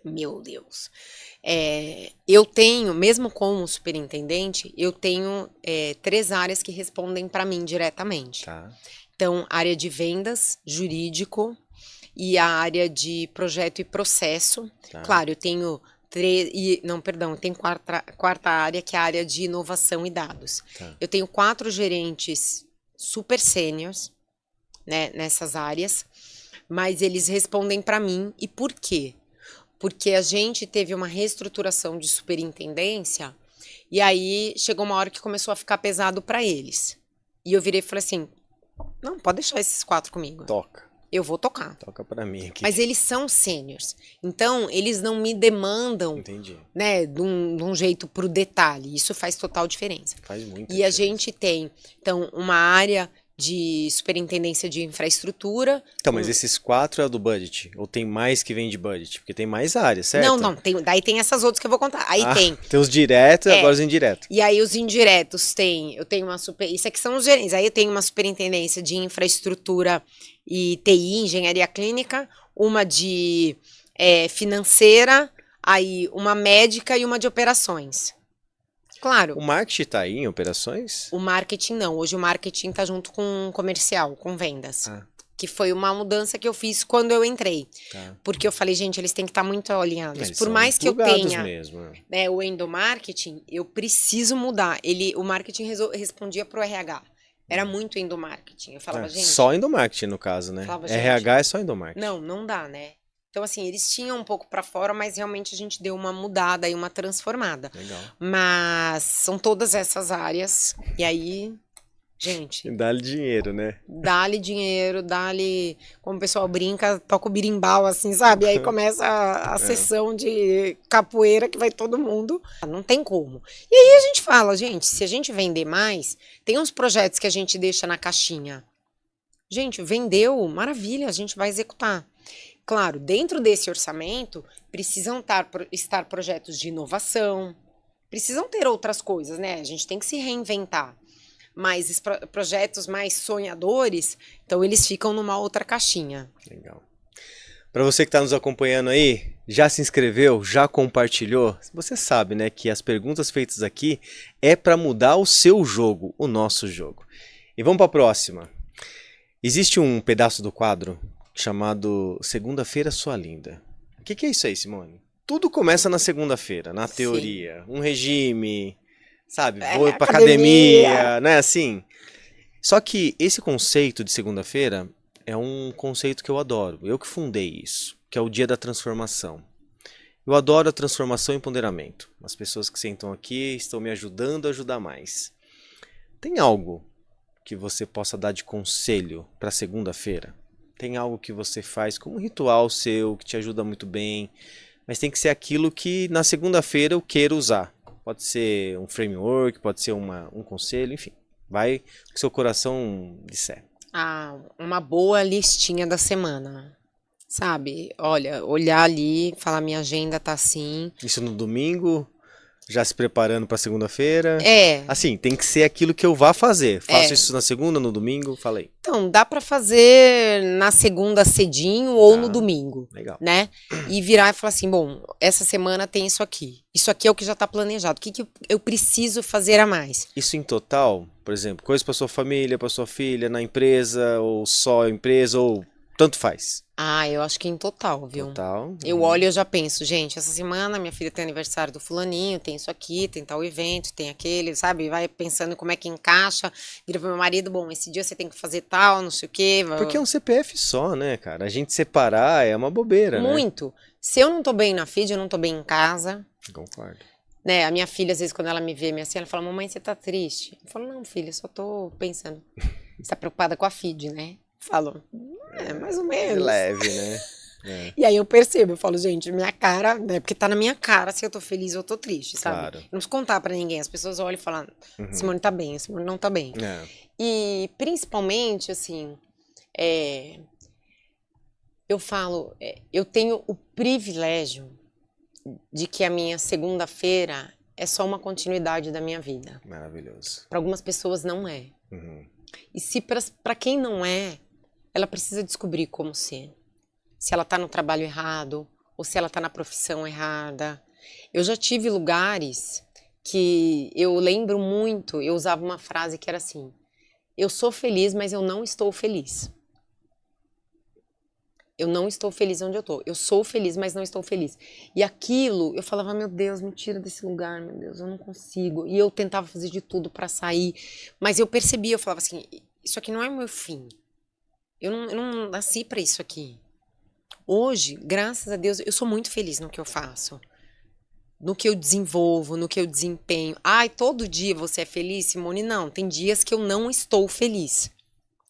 Meu Deus. Eu tenho, mesmo como superintendente, eu tenho 3 áreas que respondem para mim diretamente. Tá. Então, área de vendas, jurídico e a área de projeto e processo. Tá. Claro, eu tenho eu tenho quarta área, que é a área de inovação e dados. Tá. Eu tenho 4 gerentes super sêniors, né, nessas áreas, mas eles respondem para mim. E por quê? Porque a gente teve uma reestruturação de superintendência e aí chegou uma hora que começou a ficar pesado para eles. E eu virei e falei assim, não, pode deixar esses 4 comigo. Toca. Eu vou tocar. Toca pra mim aqui. Mas eles são sêniors. Então, eles não me demandam, Entendi. né, de um jeito pro detalhe. Isso faz total diferença. Faz muito. E a gente tem, então, uma área de superintendência de infraestrutura. Então, mas esses 4 é do budget? Ou tem mais que vem de budget? Porque tem mais áreas, certo? Não, daí tem essas outras que eu vou contar. Aí tem. Tem os diretos e agora os indiretos. E aí os indiretos eu tenho uma isso aqui são os gerentes. Aí eu tenho uma superintendência de infraestrutura e TI, engenharia clínica, uma de financeira, aí uma médica e uma de operações. Claro. O marketing tá aí em operações? O marketing não. Hoje o marketing tá junto com o comercial, com vendas. Que foi uma mudança que eu fiz quando eu entrei. Tá. Porque eu falei, gente, eles têm que estar muito alinhados. Eles Por são mais que eu plugados tenha mesmo. né, o endomarketing, eu preciso mudar. O marketing respondia pro RH. Era muito endomarketing. Eu falava, gente... Só endomarketing, no caso, né? Falava, RH é só endomarketing. Não dá, né? Então, assim, eles tinham um pouco pra fora, mas realmente a gente deu uma mudada e uma transformada. Legal. Mas são todas essas áreas. E aí, gente... Dá-lhe dinheiro, né? Dá-lhe dinheiro, dá-lhe... Como o pessoal brinca, toca o birimbau, assim, sabe? E aí começa a sessão de capoeira que vai todo mundo. Não tem como. E aí a gente fala, gente, se a gente vender mais, tem uns projetos que a gente deixa na caixinha. Gente, vendeu, maravilha, a gente vai executar. Claro, dentro desse orçamento, precisam estar projetos de inovação, precisam ter outras coisas, né? A gente tem que se reinventar. Mas projetos mais sonhadores, então eles ficam numa outra caixinha. Legal. Para você que está nos acompanhando aí, já se inscreveu, já compartilhou? Você sabe, né, que as perguntas feitas aqui é para mudar o seu jogo, o nosso jogo. E vamos para a próxima. Existe um pedaço do quadro chamado Segunda-feira Sua Linda. O que é isso aí, Simone? Tudo começa na segunda-feira, na teoria. Sim. Um regime, sabe? Vou pra academia, né? Assim. Só que esse conceito de segunda-feira é um conceito que eu adoro. Eu que fundei isso, que é o dia da transformação. Eu adoro a transformação e empoderamento. As pessoas que sentam aqui estão me ajudando a ajudar mais. Tem algo que você possa dar de conselho para segunda-feira? Tem algo que você faz como um ritual seu, que te ajuda muito bem, mas tem que ser aquilo que na segunda-feira eu quero usar. Pode ser um framework, pode ser um conselho, enfim. Vai o que seu coração disser. Uma boa listinha da semana, sabe? Olha, olhar ali, falar minha agenda tá assim. Isso no domingo, já se preparando para segunda-feira. Assim, tem que ser aquilo que eu vá fazer. Faço isso na segunda, no domingo, falei. Então, dá para fazer na segunda cedinho ou no domingo. Legal. Né? E virar e falar assim, bom, essa semana tem isso aqui. Isso aqui é o que já está planejado. O que eu preciso fazer a mais? Isso em total, por exemplo, coisa para sua família, para sua filha, na empresa, ou só empresa, ou tanto faz. Eu acho que em total, viu? Total. Eu olho e eu já penso, gente, essa semana minha filha tem aniversário do fulaninho, tem isso aqui, tem tal evento, tem aquele, sabe? Vai pensando como é que encaixa, vira pro meu marido, bom, esse dia você tem que fazer tal, não sei o quê. Porque é um CPF só, né, cara? A gente separar é uma bobeira, né? Muito. Se eu não tô bem na feed, eu não tô bem em casa. Concordo. Né, a minha filha, às vezes, quando ela me vê, minha filha, ela fala, mamãe, você tá triste? Eu falo, não, filha, eu só tô pensando. Você tá preocupada com a feed, né? Falo, mais ou menos. Leve, né? E aí eu percebo, eu falo, gente, minha cara, né? Porque tá na minha cara se eu tô feliz ou eu tô triste, sabe? Claro. Não preciso contar pra ninguém. As pessoas olham e falam, Simone tá bem, Simone não tá bem. E principalmente, assim, eu falo, eu tenho o privilégio de que a minha segunda-feira é só uma continuidade da minha vida. Maravilhoso. Para algumas pessoas não é. E se para quem não é, ela precisa descobrir como ser. Se ela tá no trabalho errado, ou se ela tá na profissão errada. Eu já tive lugares que eu lembro muito, eu usava uma frase que era assim, eu sou feliz, mas eu não estou feliz. Eu não estou feliz onde eu tô. Eu sou feliz, mas não estou feliz. E aquilo, eu falava, meu Deus, me tira desse lugar, meu Deus, eu não consigo. E eu tentava fazer de tudo pra sair. Mas eu percebia, eu falava assim, isso aqui não é o meu fim. Eu não nasci pra isso aqui. Hoje, graças a Deus, eu sou muito feliz no que eu faço. No que eu desenvolvo, no que eu desempenho. Ai, todo dia você é feliz, Simone? Não, tem dias que eu não estou feliz.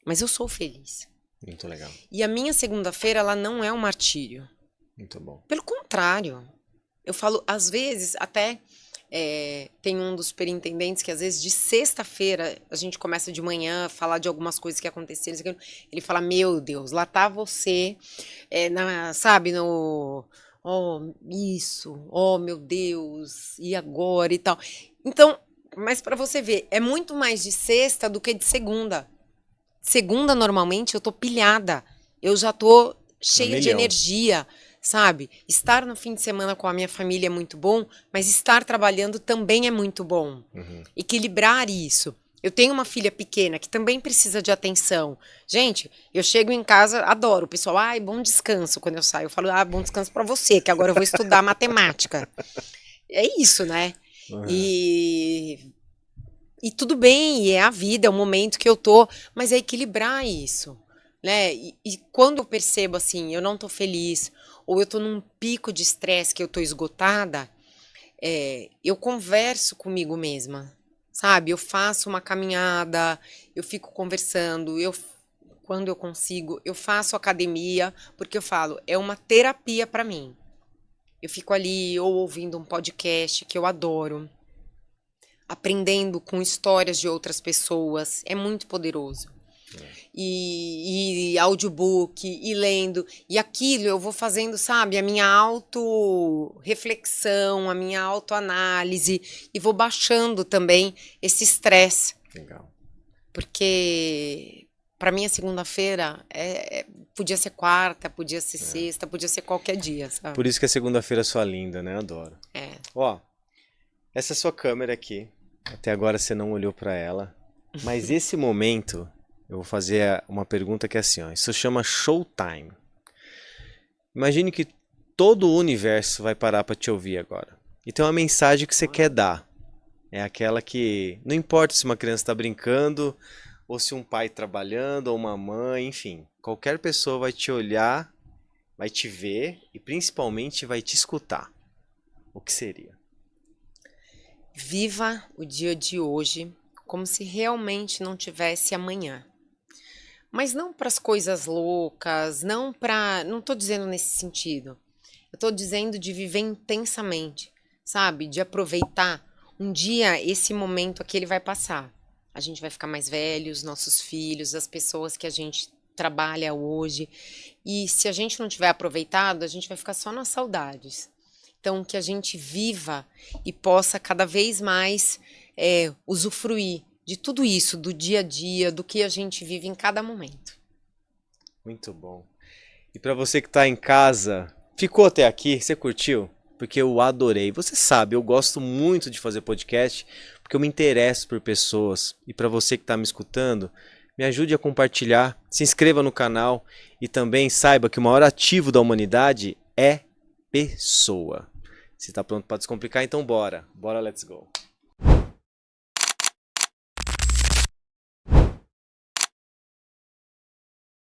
Mas eu sou feliz. Muito legal. E a minha segunda-feira, ela não é um martírio. Muito bom. Pelo contrário. Eu falo, às vezes, até tem um dos superintendentes que, às vezes, de sexta-feira, a gente começa de manhã a falar de algumas coisas que aconteceram. Ele fala, meu Deus, lá tá você, sabe, no... Oh, isso, oh, meu Deus, e agora e tal. Então, mas para você ver, é muito mais de sexta do que de segunda. Segunda, normalmente, eu tô pilhada. Eu já tô cheia de energia, sabe? Estar no fim de semana com a minha família é muito bom, mas estar trabalhando também é muito bom. Equilibrar isso. Eu tenho uma filha pequena que também precisa de atenção. Gente, eu chego em casa, adoro. O pessoal, ai, bom descanso quando eu saio. Eu falo, bom descanso pra você, que agora eu vou estudar matemática. É isso, né? E tudo bem, e é a vida, é o momento que eu tô, mas é equilibrar isso, né? E quando eu percebo assim, eu não tô feliz, ou eu tô num pico de estresse que eu tô esgotada, eu converso comigo mesma, sabe? Eu faço uma caminhada, eu fico conversando, quando eu consigo, eu faço academia, porque eu falo, é uma terapia para mim. Eu fico ali ou ouvindo um podcast que eu adoro, aprendendo com histórias de outras pessoas, é muito poderoso. E audiobook, e lendo, e aquilo eu vou fazendo, sabe, a minha auto-reflexão, a minha autoanálise, e vou baixando também esse estresse. Legal. Porque para mim a segunda-feira podia ser quarta, podia ser sexta, podia ser qualquer dia, sabe? Por isso que a segunda-feira é sua linda, né? Adoro. Ó, essa é a sua câmera aqui. Até agora você não olhou para ela. Mas esse momento, eu vou fazer uma pergunta que é assim, ó. Isso chama showtime. Imagine que todo o universo vai parar para te ouvir agora. E tem uma mensagem que você quer dar. É aquela que não importa se uma criança está brincando, ou se um pai trabalhando, ou uma mãe, enfim. Qualquer pessoa vai te olhar, vai te ver e principalmente vai te escutar. O que seria? Viva o dia de hoje como se realmente não tivesse amanhã. Mas não para as coisas loucas, não tô dizendo nesse sentido. Eu tô dizendo de viver intensamente, sabe? De aproveitar. Um dia esse momento aqui ele vai passar. A gente vai ficar mais velho, os nossos filhos, as pessoas que a gente trabalha hoje. E se a gente não tiver aproveitado, a gente vai ficar só nas saudades. Então, que a gente viva e possa cada vez mais usufruir de tudo isso, do dia a dia, do que a gente vive em cada momento. Muito bom. E para você que está em casa, ficou até aqui, você curtiu? Porque eu adorei. Você sabe, eu gosto muito de fazer podcast, porque eu me interesso por pessoas. E para você que está me escutando, me ajude a compartilhar, se inscreva no canal e também saiba que o maior ativo da humanidade é pessoa. Se está pronto para descomplicar, então bora. Bora, let's go.